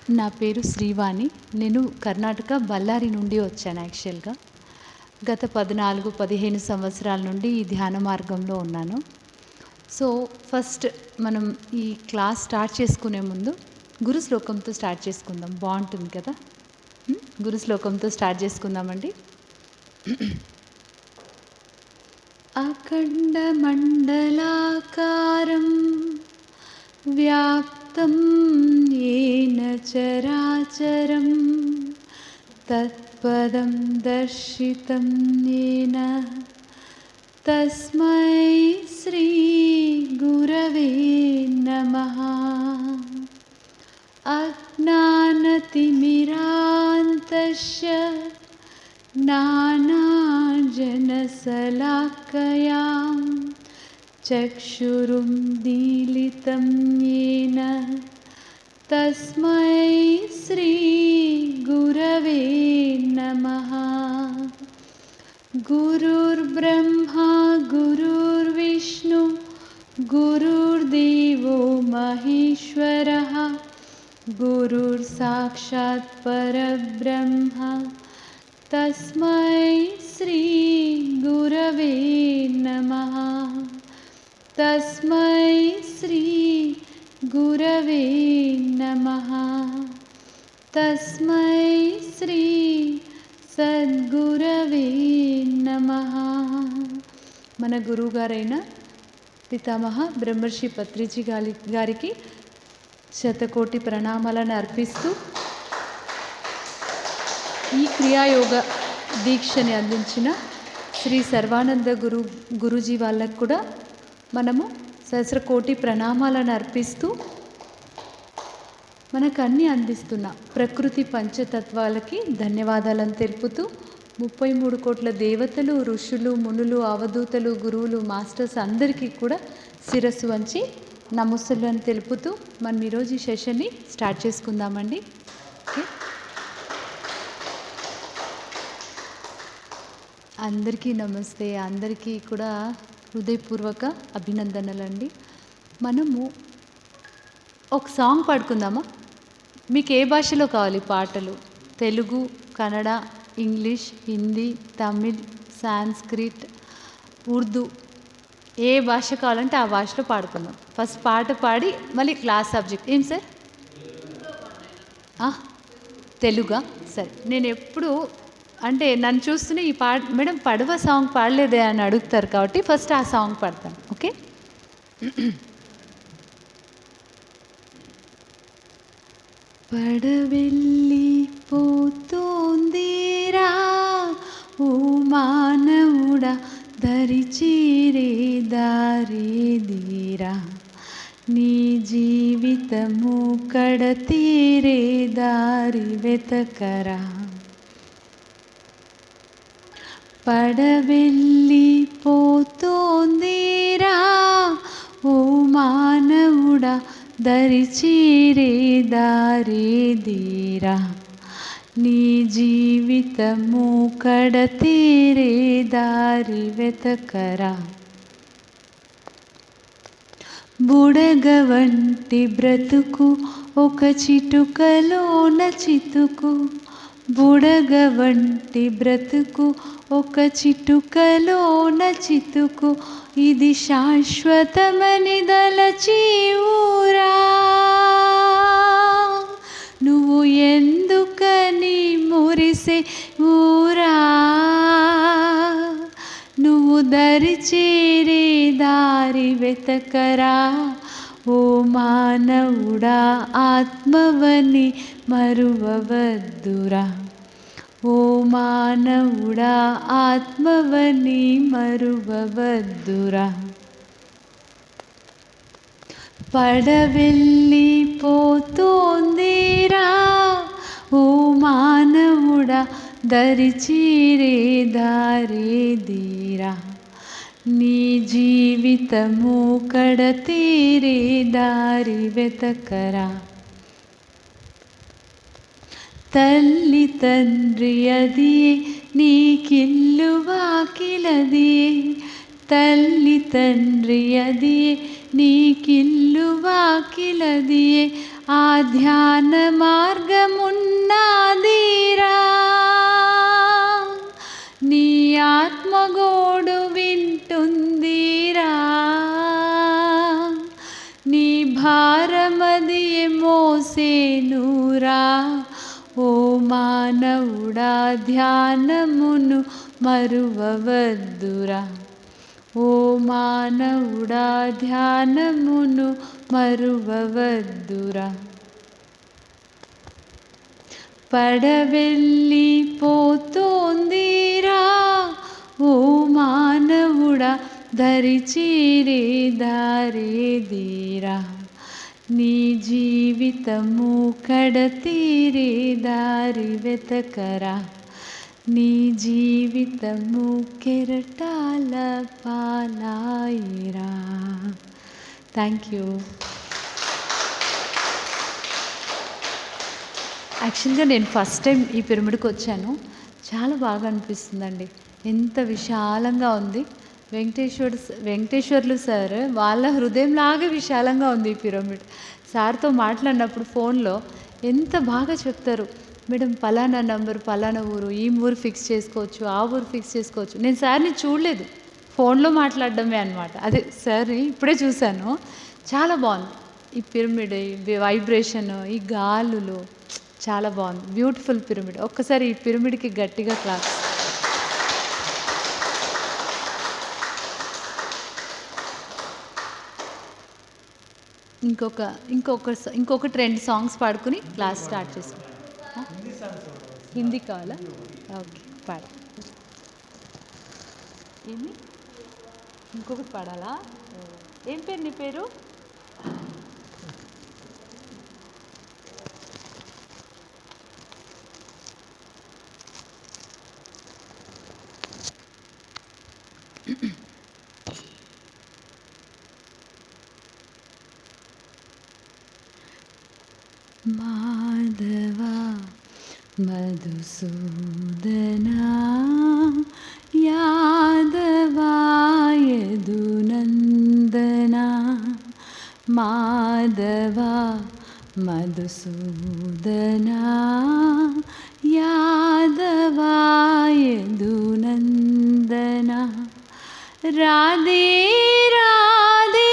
నా పేరు శ్రీవాణి. నేను కర్ణాటక బళ్ళారి నుండి వచ్చాను యాక్చువల్‌గా. గత 14, 15 సంవత్సరాల నుండి ఈ ధ్యాన మార్గంలో ఉన్నాను. సో, ఫస్ట్ మనం ఈ క్లాస్ స్టార్ట్ చేసుకునే ముందు గురు శ్లోకంతో స్టార్ట్ చేసుకుందాం. బావుంటుంది కదా! గురు శ్లోకంతో స్టార్ట్ చేసుకుందామండి. అఖండమండలాకారం వ్యాప్తం येन चराचरं तत्पदं दर्शितं येन तस्मै श्रीगुरवे नमः। अज्ञानतिमिरान्तस्य ज्ञानाञ्जनशलाकयां चक्षुरुन्मीलितं येन तस्मै श्रीगुरवे नमः। गुरुर्ब्रह्मा गुरुर्विष्णु गुरुर्देवो महेश्वरः गुरुर्साक्षात् परब्रह्म तस्मै श्रीगुरवे नमः। तस्मै श्रीगुरवे नमः। तस्मै श्री సద్గురవే నమః। మన గురువుగారైన పితామహ బ్రహ్మర్షి పత్రిజీ గారికి శతకోటి ప్రణామాలను అర్పిస్తూ ఈ క్రియాయోగ దీక్షని అందించిన శ్రీ సర్వానంద గురూజీ వాళ్ళకు కూడా మనము సహస్రకోటి ప్రణామాలను అర్పిస్తూ మనకు అన్నీ అందిస్తున్న ప్రకృతి పంచతత్వాలకి ధన్యవాదాలను తెలుపుతూ 33 కోట్ల దేవతలు, ఋషులు, మునులు, అవధూతలు, గురువులు, మాస్టర్స్ అందరికీ కూడా శిరస్సు వంచి నమస్సులను తెలుపుతూ మనం ఈరోజు ఈ సెషన్ని స్టార్ట్ చేసుకుందామండి. ఓకే, అందరికీ నమస్తే. అందరికీ కూడా హృదయపూర్వక అభినందనలండి. మనము ఒక సాంగ్ పాడుకుందామా? మీకు ఏ భాషలో కావాలి పాటలు? తెలుగు, కన్నడ, ఇంగ్లీష్, హిందీ, తమిళ్, సాంస్క్రిట్, ఉర్దూ, ఏ భాష కావాలంటే ఆ భాషలో పాడుకుందాం. ఫస్ట్ పాట పాడి మళ్ళీ క్లాస్ సబ్జెక్ట్. ఏం సార్? తెలుగా? సరే. నేను ఎప్పుడు అంటే నన్ను చూస్తూనే ఈ మేడం పడవ సాంగ్ పాడలేదే అని అడుగుతారు కాబట్టి ఫస్ట్ ఆ సాంగ్ పాడతాను. ఓకే. పడవెళ్ళిపోతోందిరా ఓ మానవుడా, దరిచేరే దారేదిరా, నీ జీవితము కడతీరే దారి వెతకరా. పడవెళ్ళిపోతోందిరా ఓ మానవుడా, దరిచేరే దారేదిరా, నీ జీవితము కడతీరే దారి వెతకరా. బుడగ వంటి బ్రతుకు ఒక చిటుకలోన చితుకు, బుడగ వంటి బ్రతుకు ఒక చిటుకలోన చితుకు, ఇది శాశ్వతమని దలచి ఊరా, నువ్వు ఎందుకని మురిసే ఊరా, నువ్వు దరిచేరే దారి వెతకరా. ఓ మానవుడా, ఆత్మవని మరువవద్దురా, ఓ మానవుడా, ఆత్మవని మరువవద్దురా. పడవెళ్ళిపోతోందిరా ఓ మానవుడా, దరిచేరే దారేదిరా, నీ జీవితము కడతీరే దారి వెతకరా. తల్లి తండ్రి అదియే, నీకిల్లు వాకిలదియే, తల్లి తండ్రి అదియే, నీకిల్లు వాకిలదియే, ఆ ధ్యాన మార్గమున్నాదిరా, నీ ఆత్మగోడు వింటుందిరా, నీ భారమది మోసేనురా. ఓ మానవుడా ధ్యానమును మరువవద్దురా, ఓ మానవుడా ధ్యానమును మరువవద్దురా. పడవెళ్ళిపోతోందిరా, ఓ మానవుడా దరిచేరే దారేదిరా, నీ జీవితము కడతీరే దారి వెతకరా, నీ జీవితము కెరటాల పాలాయిరా. Thank you. యాక్చువల్గా నేను ఫస్ట్ టైం ఈ పిరమిడ్కి వచ్చాను. చాలా బాగా అనిపిస్తుందండి. ఎంత విశాలంగా ఉంది. వెంకటేశ్వర్లు సార్ వాళ్ళ హృదయంలాగా విశాలంగా ఉంది ఈ పిరమిడ్. సార్తో మాట్లాడినప్పుడు ఫోన్లో ఎంత బాగా చెప్తారు, మేడం పలానా నంబర్ పలానా ఊరు, ఈ ఊరు ఫిక్స్ చేసుకోవచ్చు, ఆ ఊరు ఫిక్స్ చేసుకోవచ్చు. నేను సార్ని చూడలేదు, ఫోన్లో మాట్లాడడమే అనమాట. అదే సార్ని ఇప్పుడే చూశాను. చాలా బాగుంది ఈ పిరమిడ్, ఈ వైబ్రేషన్, ఈ గాలులు చాలా బాగుంది. Beautiful pyramid. ఒక్కసారి ఈ పిరమిడ్కి గట్టిగా క్లాస్. ఇంకొకటి 2 సాంగ్స్ పాడుకుని క్లాస్ స్టార్ట్ చేసుకుంటాం. హిందీ కావాలా? ఓకే పాడ. ఏమి ఇంకొకటి పాడాలా? ఏం పేరు నీ పేరు? మాధవా మధుసూదనా యాదవా యదునందనా, మాధవా మధుసూదనా యాదవా యదునందనా. రాధే రాధే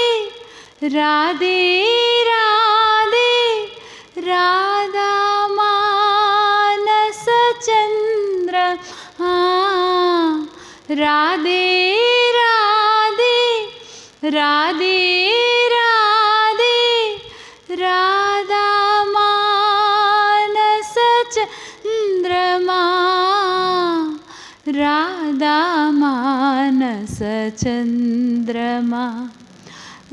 రాధే రాధే రాధా మానస చంద్ర, రాధే రాధే రాధే రాధే రాధా మానస చంద్రమా, రాధా మానస చంద్రమా,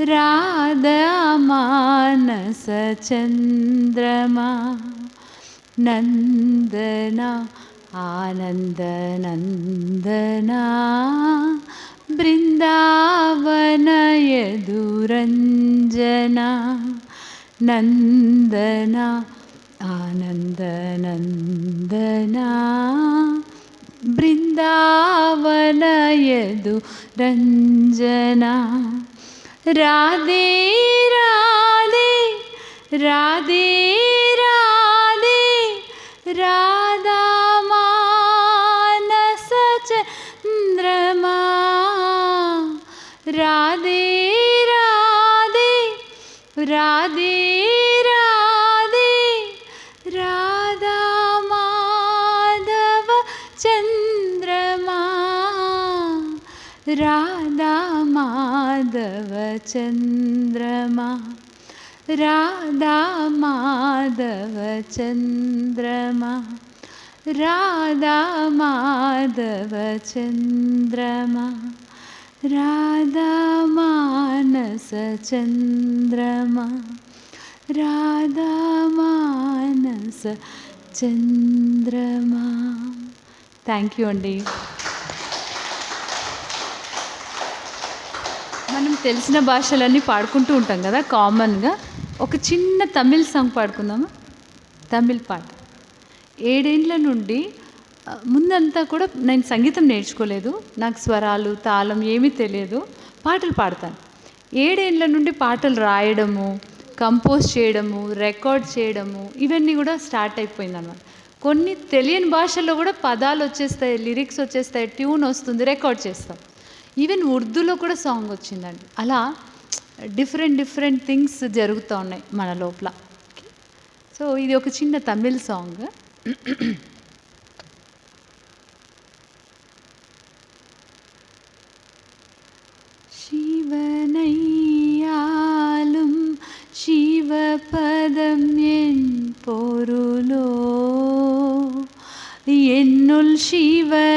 రాధా మానస చంద్రమా. నందనా ఆనందనందనా బృందావన యదురంజనా, నందనా ఆనందనందనా బృందావన యదురంజనా. రాధే రాధే రాధే రాధే రాధా మానస చంద్రమా, రాధే రాధే రాధే రాధే రాధా మాధవ చంద్రమా, రాధా మాధవ చంద్రమా, రాధా మాధవ చంద్రమా, రాధా మాధవ చంద్రమా, రాధా మానస చంద్రమా, రాధా మానస చంద్రమా. థ్యాంక్ యూ అండి. మనం తెలిసిన భాషలన్నీ పాడుకుంటూ ఉంటాం కదా కామన్గా. ఒక చిన్న తమిళ్ సాంగ్ పాడుకుందామా? తమిళ్ పాట. 7 ఏళ్ళ నుండి ముందంతా కూడా నేను సంగీతం నేర్చుకోలేదు, నాకు స్వరాలు తాళం ఏమీ తెలియదు, పాటలు పాడతాను. 7 ఏళ్ళ నుండి పాటలు రాయడము, కంపోజ్ చేయడము, రికార్డ్ చేయడము ఇవన్నీ కూడా స్టార్ట్ అయిపోయిందన్నమాట. కొన్ని తెలియని భాషల్లో కూడా పదాలు వచ్చేస్తాయి, లిరిక్స్ వచ్చేస్తాయి, ట్యూన్ వస్తుంది, రికార్డ్ చేస్తాం. ఈవెన్ ఉర్దూలో కూడా సాంగ్ వచ్చిందండి. అలా డిఫరెంట్ థింగ్స్ జరుగుతూ ఉన్నాయి మన లోపల. సో ఇది ఒక చిన్న తమిళ్ సాంగ్. சிவனையாலும் சிவபதம் என் பொருளோ, என்னுள் சிவனையாலும்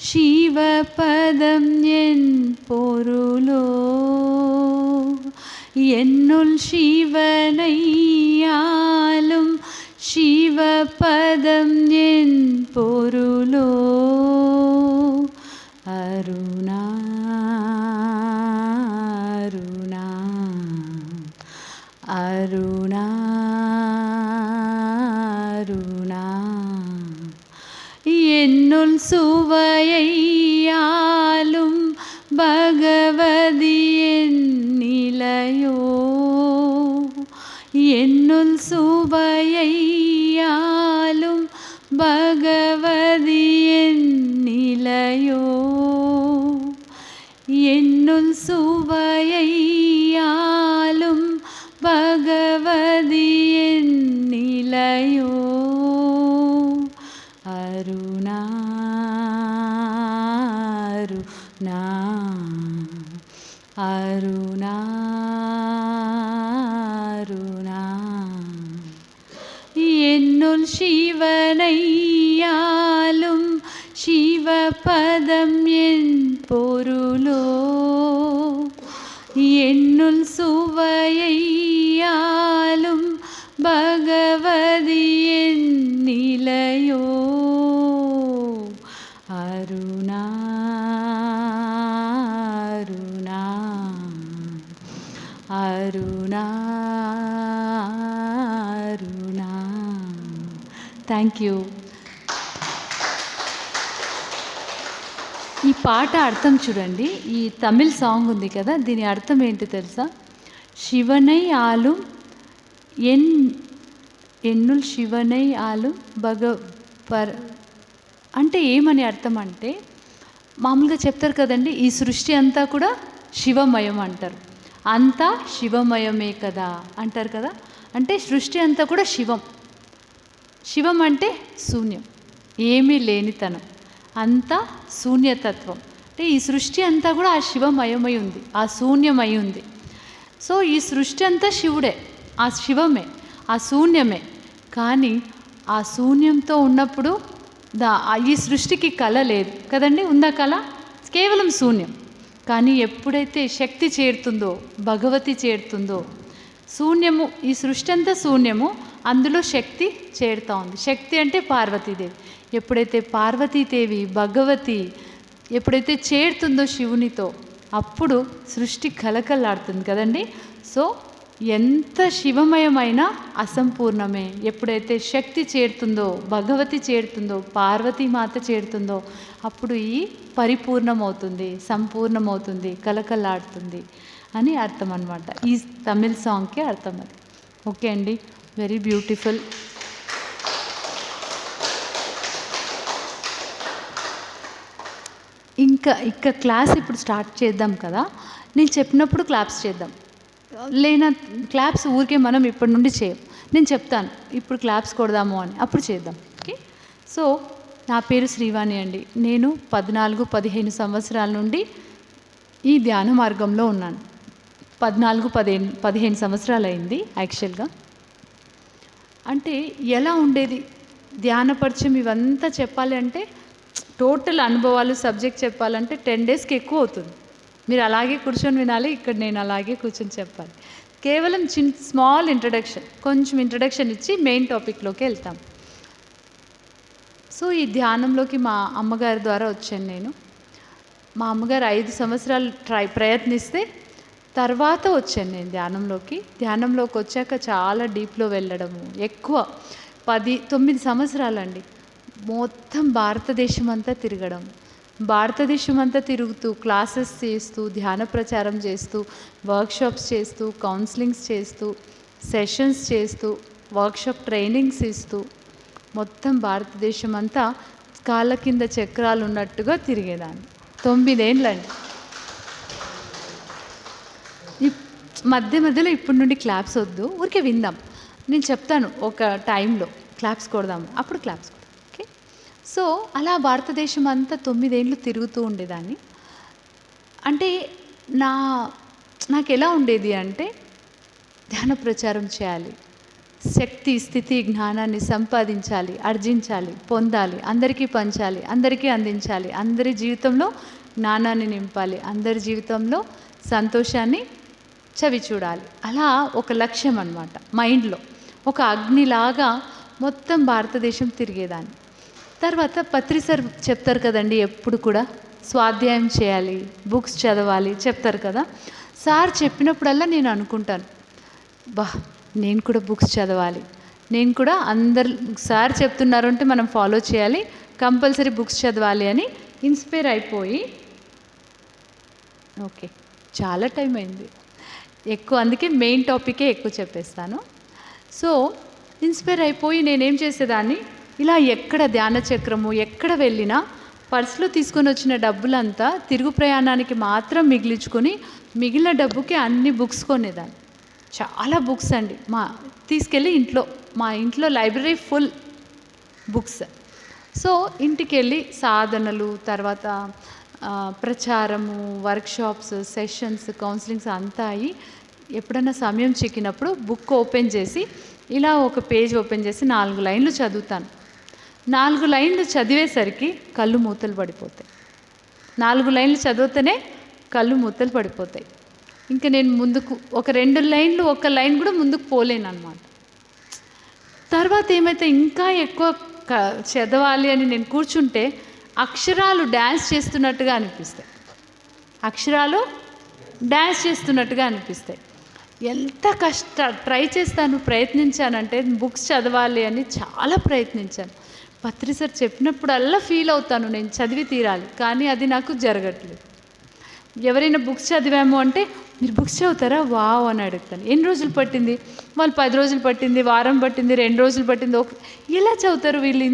சிவபதம் என் பொருளோ, என்னுள் சிவனையாலும் சிவபதம் என் பொருளோ, அருணா அருணா அருணா அருணா, என்னுள் சுவையாலும் பகவதி என் நிலையோ, என்னுள் சுவையாலும் பகவதி என் நிலையோ, என்னுள் சுவையாலும் பகவதி என் நிலையோ, அருணா அருணா அருணா அருணா, என்னுள் சிவனையாலும் சிவபதம் என் பொருளோ, என்னுள் சுவையாலும் பகவதி என் நிலையோ, அருணா அருணா அருணா அருணா. Thank you. ఈ పాట అర్థం చూడండి. ఈ తమిళ్ సాంగ్ ఉంది కదా, దీని అర్థం ఏంటి తెలుసా? శివనై ఆలు ఎన్నుల్ శివనై ఆలు అంటే ఏమని అర్థం అంటే, మామూలుగా చెప్తారు కదండి, ఈ సృష్టి అంతా కూడా శివమయం అంటారు. అంతా శివమయమే కదా అంటారు కదా. అంటే సృష్టి అంతా కూడా శివం. శివం అంటే శూన్యం, ఏమీ లేనితనం, అంతా శూన్యతత్వం. అంటే ఈ సృష్టి అంతా కూడా ఆ శివమయమై ఉంది, ఆ శూన్యమై ఉంది. సో ఈ సృష్టి అంతా శివుడే, ఆ శివమే, ఆ శూన్యమే. కానీ ఆ శూన్యంతో ఉన్నప్పుడు ఈ సృష్టికి కళ లేదు కదండి. ఉందా కళ? కేవలం శూన్యం. కానీ ఎప్పుడైతే శక్తి చేరుతుందో, భగవతి చేరుతుందో, శూన్యము, ఈ సృష్టి అంతా శూన్యము, అందులో శక్తి చేరుతూ ఉంది. శక్తి అంటే పార్వతీదేవి. ఎప్పుడైతే పార్వతీదేవి భగవతి ఎప్పుడైతే చేరుతుందో శివునితో, అప్పుడు సృష్టి కలకలాడుతుంది కదండి. సో ఎంత శివమయమైన అసంపూర్ణమే. ఎప్పుడైతే శక్తి చేరుతుందో, భగవతి చేరుతుందో, పార్వతీమాత చేరుతుందో, అప్పుడు ఈ పరిపూర్ణమవుతుంది, సంపూర్ణమవుతుంది, కలకలాడుతుంది అని అర్థం అన్నమాట. ఈ తమిళ్ సాంగ్కి అర్థం అది. ఓకే అండి, వెరీ బ్యూటిఫుల్. ఇంకా క్లాస్ ఇప్పుడు స్టార్ట్ చేద్దాం కదా. నేను చెప్పినప్పుడు క్లాప్స్ చేద్దాం, లేనా క్లాప్స్ ఊరికే మనం ఇప్పటి నుండి చేయం. నేను చెప్తాను ఇప్పుడు క్లాప్స్ కొడదాము అని, అప్పుడు చేద్దాం. ఓకే. సో నా పేరు శ్రీవాణి అండి. నేను 14-15 సంవత్సరాల నుండి ఈ ధ్యాన మార్గంలో ఉన్నాను. 14-15 సంవత్సరాలు అయింది యాక్చువల్గా. అంటే ఎలా ఉండేది ధ్యాన పరిచయం ఇవంతా చెప్పాలి అంటే, టోటల్ అనుభవాలు సబ్జెక్ట్ చెప్పాలంటే 10 డేస్కి ఎక్కువ అవుతుంది. మీరు అలాగే కూర్చొని వినాలి, ఇక్కడ నేను అలాగే కూర్చొని చెప్పాలి. కేవలం స్మాల్ ఇంట్రడక్షన్, కొంచెం ఇంట్రడక్షన్ ఇచ్చి మెయిన్ టాపిక్లోకి వెళ్తాం. సో ఈ ధ్యానంలోకి మా అమ్మగారి ద్వారా వచ్చాను నేను. మా అమ్మగారు 5 సంవత్సరాలు ప్రయత్నిస్తే తర్వాత వచ్చాను నేను ధ్యానంలోకి. ధ్యానంలోకి వచ్చాక చాలా డీప్లో వెళ్ళడము, ఎక్కువ 9 సంవత్సరాలండి. మొత్తం భారతదేశం అంతా తిరగడం, భారతదేశం అంతా తిరుగుతూ క్లాసెస్ చేస్తూ, ధ్యాన ప్రచారం చేస్తూ, వర్క్షాప్స్ చేస్తూ, కౌన్సిలింగ్స్ చేస్తూ, సెషన్స్ చేస్తూ, వర్క్షాప్ ట్రైనింగ్స్ ఇస్తూ, మొత్తం భారతదేశం అంతా కాళ్ళ కింద చక్రాలు ఉన్నట్టుగా తిరిగేదాన్ని. 9 ఏండ్లండి. మధ్య మధ్యలో ఇప్పటి నుండి క్లాప్స్ వద్దు, ఊరికే విందాం. నేను చెప్తాను ఒక టైంలో క్లాప్స్ కొడదాం, అప్పుడు క్లాప్స్ కొడదాం. ఓకే. సో అలా భారతదేశం అంతా 9 ఏండ్లు తిరుగుతూ ఉండేదాన్ని. అంటే నాకు ఎలా ఉండేది అంటే, ధ్యాన ప్రచారం చేయాలి, శక్తి స్థితి జ్ఞానాన్ని సంపాదించాలి, ఆర్జించాలి, పొందాలి, అందరికీ పంచాలి, అందరికీ అందించాలి, అందరి జీవితంలో జ్ఞానాన్ని నింపాలి, అందరి జీవితంలో సంతోషాన్ని చవి చూడాలి. అలా ఒక లక్ష్యం అన్నమాట. మైండ్లో ఒక అగ్నిలాగా మొత్తం భారతదేశం తిరిగేదాన్ని. తర్వాత పత్రి సార్ చెప్తారు కదండి, ఎప్పుడు కూడా స్వాధ్యాయం చేయాలి, బుక్స్ చదవాలి చెప్తారు కదా. సార్ చెప్పినప్పుడల్లా నేను అనుకుంటాను, నేను కూడా బుక్స్ చదవాలి, నేను కూడా అందరు సార్ చెప్తున్నారు అంటే మనం ఫాలో చేయాలి, కంపల్సరీ బుక్స్ చదవాలి అని ఇన్స్పైర్ అయిపోయి, ఓకే చాలా టైం అయింది ఎక్కువ, అందుకే మెయిన్ టాపికే ఎక్కువ చెప్పేస్తాను. సో ఇన్స్పైర్ అయిపోయి నేనేం చేసేదాన్ని, ఇలా ఎక్కడ ధ్యాన చక్రము ఎక్కడ వెళ్ళినా పర్సులో తీసుకొని వచ్చిన డబ్బులంతా తిరుగు ప్రయాణానికి మాత్రం మిగిలించుకొని మిగిలిన డబ్బుకి అన్ని బుక్స్ కొనేదాన్ని. చాలా బుక్స్ అండి. తీసుకెళ్ళి మా ఇంట్లో లైబ్రరీ ఫుల్ బుక్స్. సో ఇంటికి వెళ్ళి సాధనలు, తర్వాత ప్రచారము, వర్క్షాప్స్, సెషన్స్, కౌన్సిలింగ్స్ అంతా అయ్యి ఎప్పుడైనా సమయం చిక్కినప్పుడు బుక్ ఓపెన్ చేసి ఇలా ఒక పేజ్ ఓపెన్ చేసి 4 లైన్లు చదువుతాను. 4 లైన్లు చదివేసరికి కళ్ళు మూతలు పడిపోతాయి. 4 లైన్లు చదివితేనే కళ్ళు మూతలు పడిపోతాయి. ఇంకా నేను ముందుకు ఒక 2 లైన్లు, ఒక లైన్ కూడా ముందుకు పోలేను అన్నమాట. తర్వాత ఏమైతే ఇంకా ఎక్కువ చదవాలి అని నేను కూర్చుంటే అక్షరాలు డ్యాన్స్ చేస్తున్నట్టుగా అనిపిస్తాయి. అక్షరాలు డ్యాన్స్ చేస్తున్నట్టుగా అనిపిస్తాయి. ఎంత ట్రై చేస్తాను, ప్రయత్నించానంటే బుక్స్ చదవాలి అని చాలా ప్రయత్నించాను. పత్రి సార్ చెప్పినప్పుడల్లా ఫీల్ అవుతాను నేను చదివి తీరాలి, కానీ అది నాకు జరగట్లేదు. ఎవరైనా బుక్స్ చదివాము అంటే మీరు బుక్స్ చదువుతారా వావ్ అని అడుగుతాను. ఎన్ని రోజులు పట్టింది? వాళ్ళు 10 రోజులు పట్టింది, వారం పట్టింది, 2 రోజులు పట్టింది. ఎలా చదువుతారు వీళ్ళు?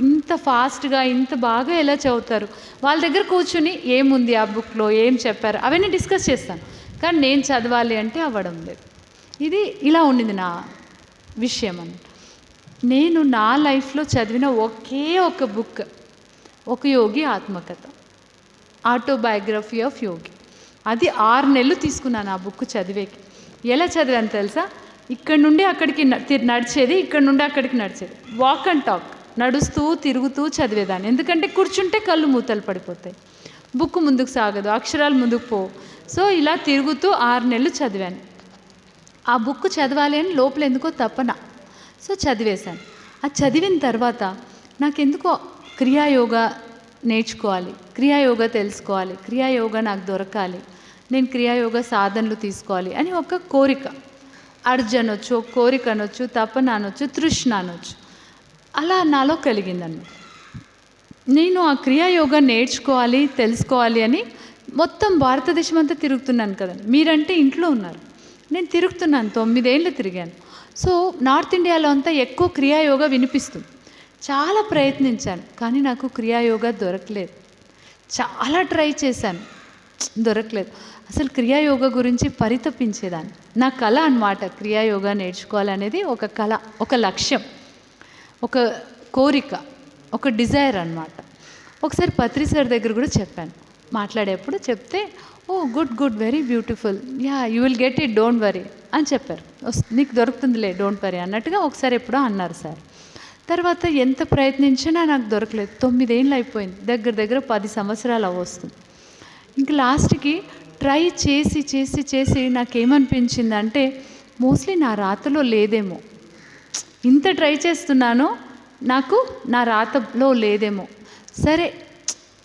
ఇంత ఫాస్ట్గా ఇంత బాగా ఎలా చదువుతారు? వాళ్ళ దగ్గర కూర్చుని ఏముంది ఆ బుక్లో, ఏం చెప్పారు అవన్నీ డిస్కస్ చేస్తాను. కానీ నేను చదవాలి అంటే అవ్వడం లేదు. ఇది ఇలా ఉండింది నా విషయం అన్నమాట. నేను నా లైఫ్లో చదివిన ఒకే ఒక బుక్, ఒక యోగి ఆత్మకథ, ఆటోబయోగ్రఫీ ఆఫ్ యోగి. అది 6 నెలలు తీసుకున్నాను ఆ బుక్ చదివేకి. ఎలా చదివాను తెలుసా? ఇక్కడ నుండి అక్కడికి నడిచేది, ఇక్కడ నుండి అక్కడికి నడిచేది, వాక్ అండ్ టాక్, నడుస్తూ తిరుగుతూ చదివేదాన్ని. ఎందుకంటే కూర్చుంటే కళ్ళు మూతలు పడిపోతాయి, బుక్ ముందుకు సాగదు, అక్షరాలు ముందుకు పోవు. సో ఇలా తిరుగుతూ 6 నెలలు చదివాను. ఆ బుక్ చదవాలి అని లోపల ఎందుకో తపన. సో చదివేశాను. అది చదివిన తర్వాత నాకెందుకో క్రియాయోగా నేర్చుకోవాలి, క్రియాయోగా తెలుసుకోవాలి, క్రియాయోగా నాకు దొరకాలి, నేను క్రియాయోగా సాధనలు తీసుకోవాలి అని ఒక కోరిక. అర్జు అనొచ్చు, కోరిక అనొచ్చు, తపన అనొచ్చు, తృష్ణ అనొచ్చు. అలా నాలో కలిగిందన్నమాట. నేను ఆ క్రియాయోగా నేర్చుకోవాలి, తెలుసుకోవాలి అని మొత్తం భారతదేశం అంతా తిరుగుతున్నాను కదండి. మీరంటే ఇంట్లో ఉన్నారు, నేను తిరుగుతున్నాను. 9 ఏళ్ళు తిరిగాను. సో నార్త్ ఇండియాలో అంతా ఎక్కువ క్రియాయోగా వినిపిస్తుంది. చాలా ప్రయత్నించాను, కానీ నాకు క్రియాయోగా దొరకలేదు. చాలా ట్రై చేశాను, దొరకలేదు. అసలు క్రియాయోగా గురించి పరితపించేదాన్ని. నా కళ అన్నమాట క్రియాయోగా నేర్చుకోవాలనేది. ఒక కళ, ఒక లక్ష్యం, ఒక కోరిక, ఒక డిజైర్ అన్నమాట. ఒకసారి పత్రి సార్ దగ్గర కూడా చెప్పాను, మాట్లాడేప్పుడు చెప్తే, oh good very beautiful, yeah you will get it, don't worry అని చెప్పారు. నీకు దొరుకుతుందిలే, డోంట్ వరీ అన్నట్టుగా ఒకసారి ఎప్పుడో అన్నారు సార్. తర్వాత ఎంత ప్రయత్నించినా నాకు దొరకలేదు. 9 ఏళ్ళు అయిపోయింది, దగ్గర 10 సంవత్సరాలు అవస్తుంది. ఇంక లాస్ట్కి ట్రై చేసి చేసి చేసి నాకేమనిపించిందంటే, మోస్ట్లీ నా రాతలో లేదేమో, ఇంత ట్రై చేస్తున్నాను, నాకు నా రాతలో లేదేమో. సరే,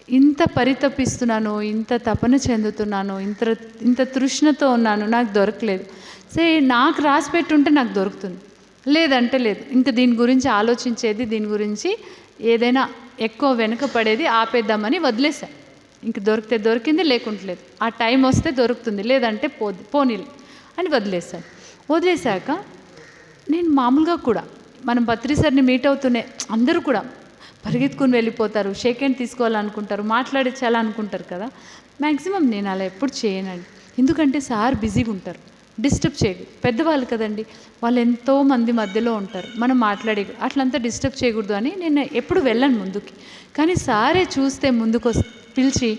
ఇంత పరితపిస్తున్నాను, ఇంత తపన చెందుతున్నాను, ఇంత తృష్ణతో ఉన్నాను, నాకు దొరకలేదు. సరే, నాకు రాసి పెట్టుంటే నాకు దొరుకుతుంది, లేదంటే లేదు. ఇంకా దీని గురించి ఆలోచించేది, దీని గురించి ఏదైనా ఎక్కువ వెనుక పడేది ఆపేద్దామని వదిలేసా. ఇంక దొరికితే దొరికింది, లేకుంటలేదు. ఆ టైం వస్తే దొరుకుతుంది, లేదంటే పోనీలే అని వదిలేసాను. వదిలేశాక నేను మామూలుగా కూడా మనం పత్రి సార్ని మీట్ అవుతూనే అందరూ కూడా పరిగెత్తుకుని వెళ్ళిపోతారు, షేక్ హ్యాండ్ తీసుకోవాలనుకుంటారు, మాట్లాడించాలనుకుంటారు కదా. మ్యాక్సిమం నేను అలా ఎప్పుడు చేయనండి. ఎందుకంటే సార్ బిజీగా ఉంటారు, డిస్టర్బ్ చేయకూడదు. పెద్దవాళ్ళు కదండి, వాళ్ళు ఎంతో మంది మధ్యలో ఉంటారు, మనం అట్లంతా డిస్టర్బ్ చేయకూడదు అని నేను ఎప్పుడు వెళ్ళను ముందుకి. కానీ సారే చూస్తే ముందుకు పిలిచి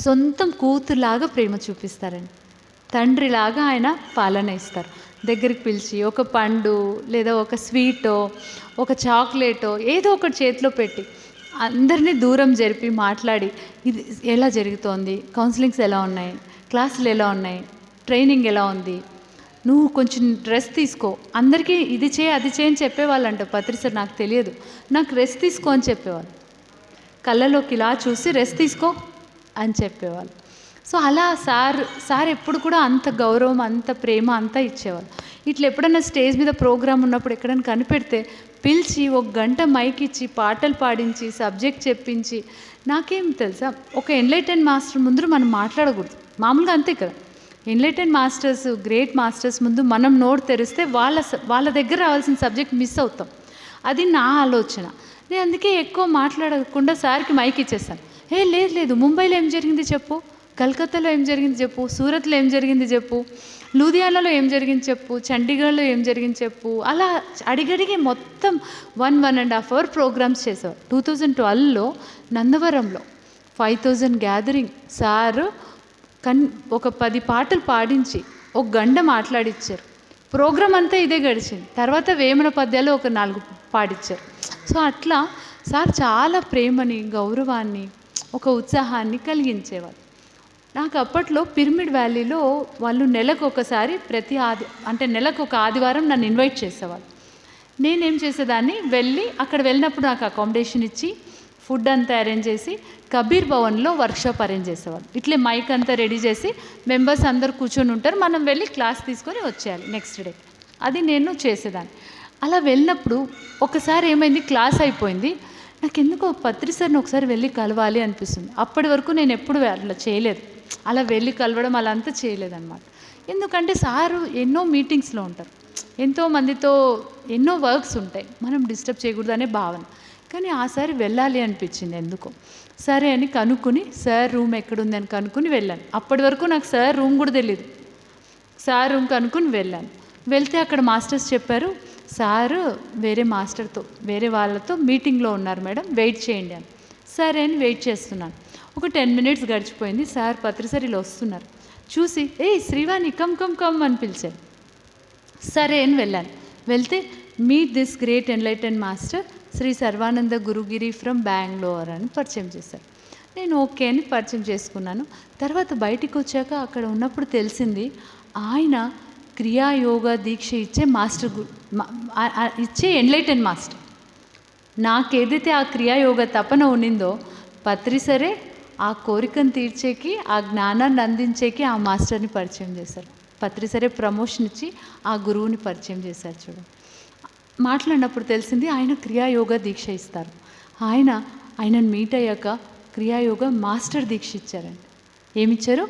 సొంతం కూతురులాగా ప్రేమ చూపిస్తారండి. తండ్రిలాగా ఆయన పాలన ఇస్తారు. దగ్గరికి పిలిచి ఒక పండు లేదా ఒక స్వీటో ఒక చాక్లెటో ఏదో ఒకటి చేతిలో పెట్టి అందరినీ దూరం జరిపి మాట్లాడి, ఇది ఎలా జరుగుతోంది, కౌన్సిలింగ్స్ ఎలా ఉన్నాయి, క్లాసులు ఎలా ఉన్నాయి, ట్రైనింగ్ ఎలా ఉంది, నువ్వు కొంచెం రెస్ట్ తీసుకో. అందరికీ ఇది చేయి అది చేయని చెప్పేవాళ్ళంట పత్రి సార్. నాకు తెలియదు, నాకు రెస్ట్ తీసుకో అని చెప్పేవాళ్ళు. కళ్ళలోకి ఇలా చూసి రెస్ట్ తీసుకో అని చెప్పేవాళ్ళు. సో అలా సార్ ఎప్పుడు కూడా అంత గౌరవం, అంత ప్రేమ అంతా ఇచ్చేవాళ్ళు. ఇట్లా ఎప్పుడైనా స్టేజ్ మీద ప్రోగ్రామ్ ఉన్నప్పుడు ఎక్కడైనా కనిపెడితే పిలిచి 1 గంట మైక్ ఇచ్చి పాటలు పాడించి సబ్జెక్ట్ చెప్పించి, నాకేం తెలుసా, ఒక ఎన్లైటెన్ మాస్టర్ ముందు మనం మాట్లాడకూడదు. మామూలుగా అంతే కదా, ఎన్లైటెన్ మాస్టర్స్, గ్రేట్ మాస్టర్స్ ముందు మనం నోరు తెరిస్తే వాళ్ళ దగ్గర రావాల్సిన సబ్జెక్ట్ మిస్ అవుతాం. అది నా ఆలోచన. నేను అందుకే ఎక్కువ మాట్లాడకుండా సార్కి మైక్ ఇచ్చేస్తాను. లేదు, ముంబైలో ఏం జరిగింది చెప్పు, కలకత్తాలో ఏం జరిగింది చెప్పు, సూరత్లో ఏం జరిగింది చెప్పు, లూధియానాలో ఏం జరిగింది చెప్పు, చండీగఢ్లో ఏం జరిగింది చెప్పు. అలా అడిగడిగి మొత్తం 1.5 అవర్ ప్రోగ్రామ్స్ చేసేవారు. 2012లో నందవరంలో 5000 గ్యాదరింగ్ సారు ఒక 10 పాటలు పాడించి 1 గంట మాట్లాడిచ్చారు. ప్రోగ్రామ్ అంతా ఇదే గడిచింది. తర్వాత వేమన పద్యాలు ఒక 4 పాడిచ్చారు. సో అట్లా సార్ చాలా ప్రేమని, గౌరవాన్ని, ఒక ఉత్సాహాన్ని కలిగించేవారు. నాకు అప్పట్లో పిరమిడ్ వ్యాలీలో వాళ్ళు నెలకు ఒకసారి నెలకు ఒక ఆదివారం నన్ను ఇన్వైట్ చేసేవాళ్ళు. నేనేం చేసేదాన్ని, అక్కడ వెళ్ళినప్పుడు నాకు అకామిడేషన్ ఇచ్చి ఫుడ్ అంతా అరేంజ్ చేసి కబీర్ భవన్లో వర్క్షాప్ అరేంజ్ చేసేవాళ్ళు. ఇట్లే మైక్ అంతా రెడీ చేసి మెంబర్స్ అందరు కూర్చొని ఉంటారు, మనం వెళ్ళి క్లాస్ తీసుకొని వచ్చేయాలి నెక్స్ట్ డే. అది నేను చేసేదాన్ని. అలా వెళ్ళినప్పుడు ఒకసారి ఏమైంది, క్లాస్ అయిపోయింది. నాకు ఎందుకో పత్రి సార్ని ఒకసారి వెళ్ళి కలవాలి అనిపిస్తుంది. అప్పటి వరకు నేను ఎప్పుడు అట్లా చేయలేదు, అలా వెళ్ళి కలవడం అలా అంతా చేయలేదన్నమాట. ఎందుకంటే సారు ఎన్నో మీటింగ్స్లో ఉంటారు, ఎంతో మందితో ఎన్నో వర్క్స్ ఉంటాయి, మనం డిస్టర్బ్ చేయకూడదు అనే భావన. కానీ ఆసారి వెళ్ళాలి అనిపించింది ఎందుకో. సరే అని కనుక్కుని సార్ రూమ్ ఎక్కడుంది అని కనుక్కుని వెళ్ళాను. అప్పటి వరకు నాకు సార్ రూమ్ కూడా తెలియదు. సార్ రూమ్ కనుక్కుని వెళ్ళాను. వెళ్తే అక్కడ మాస్టర్స్ చెప్పారు, సారు వేరే వాళ్ళతో మీటింగ్లో ఉన్నారు మేడం, వెయిట్ చేయండి అని. సరే అని వెయిట్ చేస్తున్నాను. ఒక 10 మినిట్స్ గడిచిపోయింది. సార్ పత్రి సార్ ఇలా వస్తున్నారు. చూసి శ్రీవాణి కమ్ అని పిలిచారు. సరే అని వెళ్ళాను. వెళ్తే meet this great enlighten master Shri Sarvananda Gurugiri from Bengaluru అని పరిచయం చేశారు. నేను ఓకే అని పరిచయం చేసుకున్నాను. తర్వాత బయటికి వచ్చాక అక్కడ ఉన్నప్పుడు తెలిసింది ఆయన క్రియాయోగా దీక్ష ఇచ్చే ఇచ్చే ఎన్లైటెన్ మాస్టర్. నాకేదైతే ఆ క్రియాయోగ తపన ఉన్నిందో పత్రి సరే ఆ కోరికను తీర్చేకి, ఆ జ్ఞానాన్ని అందించేకి ఆ మాస్టర్ని పరిచయం చేశారు. పత్రి సరే ప్రమోషన్ ఇచ్చి ఆ గురువుని పరిచయం చేశారు. చూడండి, మాట్లాడినప్పుడు తెలిసింది ఆయన క్రియాయోగ దీక్ష ఇస్తారు. ఆయనను మీట్ అయ్యాక క్రియాయోగ మాస్టర్ దీక్ష ఇచ్చారండి. ఏమిచ్చారు?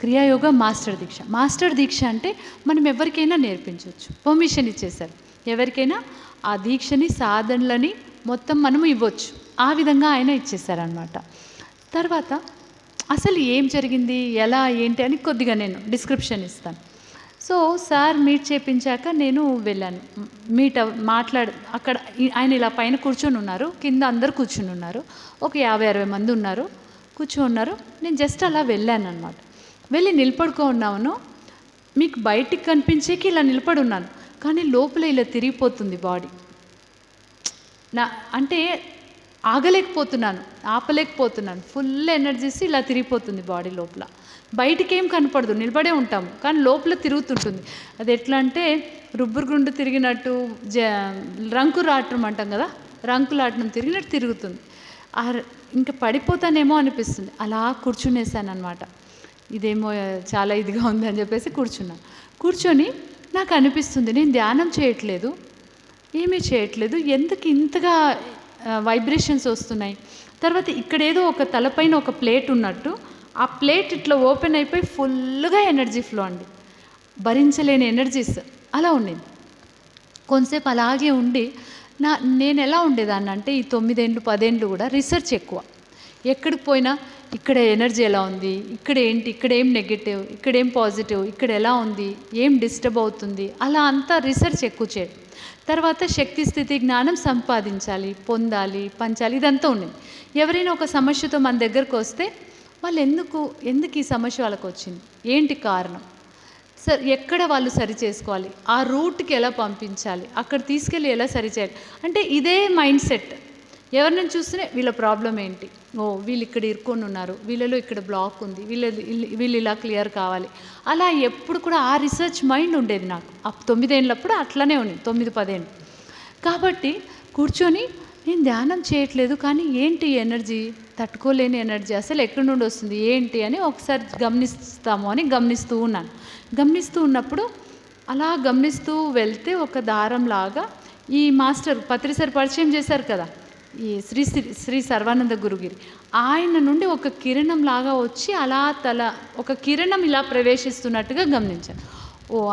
క్రియాయోగ మాస్టర్ దీక్ష. మాస్టర్ దీక్ష అంటే మనం ఎవరికైనా నేర్పించవచ్చు, పర్మిషన్ ఇచ్చేశారు. ఎవరికైనా ఆ దీక్షని, సాధనలని మొత్తం మనం ఇవ్వచ్చు. ఆ విధంగా ఆయన ఇచ్చేశారనమాట. తర్వాత అసలు ఏం జరిగింది, ఎలా ఏంటి అని కొద్దిగా నేను డిస్క్రిప్షన్ ఇస్తాను. సో సార్ మీట్ చేయించాక నేను వెళ్ళాను. అక్కడ ఆయన ఇలా పైన కూర్చొని ఉన్నారు, కింద అందరు కూర్చుని ఉన్నారు. ఒక 50-60 మంది ఉన్నారు, కూర్చొని ఉన్నారు. నేను జస్ట్ అలా వెళ్ళాను అనమాట. వెళ్ళి నిలబడుకో ఉన్నాను. మీకు బయటికి కనిపించేకి ఇలా నిలబడి ఉన్నాను, కానీ లోపల ఇలా తిరిగిపోతుంది బాడీ. అంటే ఆపలేకపోతున్నాను. ఫుల్ ఎనర్జీస్ ఇలా తిరిగిపోతుంది బాడీ లోపల. బయటికి ఏం కనపడదు, నిలబడే ఉంటాము, కానీ లోపల తిరుగుతుంటుంది. అది ఎట్లా అంటే రుబ్బురుగుండు తిరిగినట్టు, రంకురాటం అంటాం కదా, రంకులాటం తిరిగినట్టు తిరుగుతుంది. ఇంకా పడిపోతానేమో అనిపిస్తుంది. అలా కూర్చునేసాను అనమాట. ఇదేమో చాలా ఇదిగా ఉంది అని చెప్పేసి కూర్చొని నాకు అనిపిస్తుంది నేను ధ్యానం చేయట్లేదు, ఏమీ చేయట్లేదు, ఎందుకు ఇంతగా వైబ్రేషన్స్ వస్తున్నాయి. తర్వాత ఇక్కడేదో ఒక తలపైన ఒక ప్లేట్ ఉన్నట్టు ఆ ప్లేట్ ఇట్లా ఓపెన్ అయిపోయి ఫుల్గా ఎనర్జీ ఫ్లో అండి, భరించలేని ఎనర్జీస్ అలా ఉండేది. కొంతసేపు అలాగే ఉండి నేను ఎలా ఉండేదాన్ని అంటే ఈ 9 ఏళ్ళు 10 ఏళ్ళు కూడా రీసెర్చ్ ఎక్కువ. ఎక్కడికి పోయినా ఇక్కడ ఎనర్జీ ఎలా ఉంది, ఇక్కడ ఏంటి, ఇక్కడ ఏం నెగటివ్, ఇక్కడ ఏం పాజిటివ్, ఇక్కడ ఎలా ఉంది, ఏం డిస్టర్బ్ అవుతుంది, అలా అంతా రీసెర్చ్ ఎక్కువ చేయడం. తర్వాత శక్తి స్థితి జ్ఞానం సంపాదించాలి, పొందాలి, పంచాలి, ఇదంతా ఉండేది. ఎవరైనా ఒక సమస్యతో మన దగ్గరకు వస్తే వాళ్ళు ఎందుకు ఈ సమస్య వాళ్ళకి వచ్చింది, ఏంటి కారణం, సార్ ఎక్కడ వాళ్ళు సరి చేసుకోవాలి, ఆ రూట్కి ఎలా పంపించాలి, అక్కడ తీసుకెళ్ళి ఎలా సరి చేయాలి అంటే ఇదే మైండ్ సెట్. ఎవరిని చూస్తేనే వీళ్ళ ప్రాబ్లం ఏంటి, వీళ్ళు ఇక్కడ ఇరుక్కొని ఉన్నారు, వీళ్ళలో ఇక్కడ బ్లాక్ ఉంది, వీళ్ళు ఇలా క్లియర్ కావాలి, అలా ఎప్పుడు కూడా ఆ రీసెర్చ్ మైండ్ ఉండేది నాకు. 9 ఏళ్ళప్పుడు అట్లనే ఉంది, 9-10 ఏళ్ళు. కాబట్టి కూర్చొని నేను ధ్యానం చేయట్లేదు, కానీ ఏంటి ఎనర్జీ, తట్టుకోలేని ఎనర్జీ అసలు ఎక్కడి నుండి వస్తుంది ఏంటి అని ఒకసారి గమనిస్తాము అని గమనిస్తూ ఉన్నాను. గమనిస్తూ ఉన్నప్పుడు అలా గమనిస్తూ వెళ్తే ఒక దారంలాగా ఈ మాస్టర్ పత్రి సార్ పరిచయం చేశారు కదా, ఈ శ్రీ సర్వానంద గురుగిరి, ఆయన నుండి ఒక కిరణం లాగా వచ్చి అలా ఒక కిరణం ఇలా ప్రవేశిస్తున్నట్టుగా గమనించాను.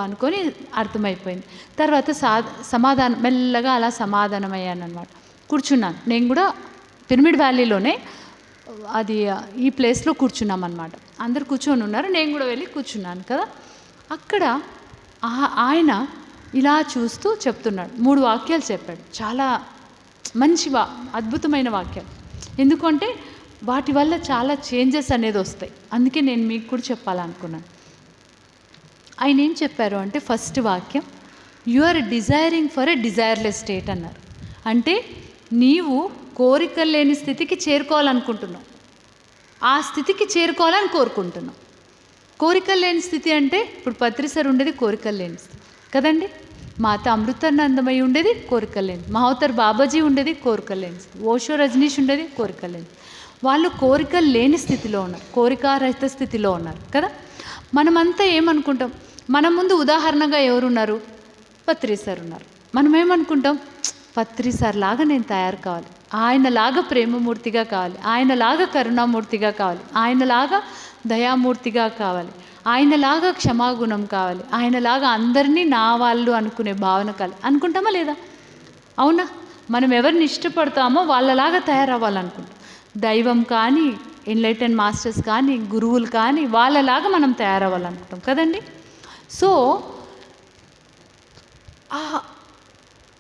అనుకొని అర్థమైపోయింది. తర్వాత సమాధానం మెల్లగా అలా సమాధానం అయ్యాను అనమాట. కూర్చున్నాను. నేను కూడా పిరమిడ్ వ్యాలీలోనే అది ఈ ప్లేస్లో కూర్చున్నాం అనమాట. అందరు కూర్చొని ఉన్నారు, నేను కూడా వెళ్ళి కూర్చున్నాను కదా. అక్కడ ఆయన ఇలా చూస్తూ చెప్తున్నాడు, 3 వాక్యాలు చెప్పాడు. చాలా మంచి అద్భుతమైన వాక్యాలు. ఎందుకంటే వాటి వల్ల చాలా చేంజెస్ అనేది వస్తాయి. అందుకే నేను మీకు కూడా చెప్పాలనుకున్నాను. ఆయన ఏం చెప్పారు అంటే, ఫస్ట్ వాక్యం, you are desiring for a desireless state అన్నారు. అంటే నీవు కోరికలు లేని స్థితికి చేరుకోవాలనుకుంటున్నావు, ఆ స్థితికి చేరుకోవాలని కోరుకుంటున్నావు. కోరికలు లేని స్థితి అంటే ఇప్పుడు పత్రి సార్ ఉండేది కోరికలు లేని స్థితి కదండి, మాత అమృతానందమయ్య ఉండేది కోరికలు లేని, మహోత్తర్ బాబాజీ ఉండేది కోరికలు లేని స్థితి, ఓషో రజనీష్ ఉండేది కోరికలు లేని. వాళ్ళు కోరికలు లేని స్థితిలో ఉన్నారు, కోరికారహిత స్థితిలో ఉన్నారు కదా. మనమంతా ఏమనుకుంటాం, మన ముందు ఉదాహరణగా ఎవరున్నారు, పత్రి సార్ ఉన్నారు. మనం ఏమనుకుంటాం, పత్రి సార్ లాగా నేను తయారు కావాలి, ఆయనలాగా ప్రేమమూర్తిగా కావాలి, ఆయనలాగా కరుణామూర్తిగా కావాలి, ఆయనలాగా దయామూర్తిగా కావాలి, ఆయనలాగా క్షమాగుణం కావాలి, ఆయనలాగా అందరినీ నా వాళ్ళు అనుకునే భావన కావాలి అనుకుంటామా లేదా? అవునా? మనం ఎవరిని ఇష్టపడతామో వాళ్ళలాగా తయారవ్వాలనుకుంటాం. దైవం కానీ, ఎన్లైటెన్ మాస్టర్స్ కానీ, గురువులు కానీ, వాళ్ళలాగా మనం తయారవ్వాలనుకుంటాం కదండి. సో ఆ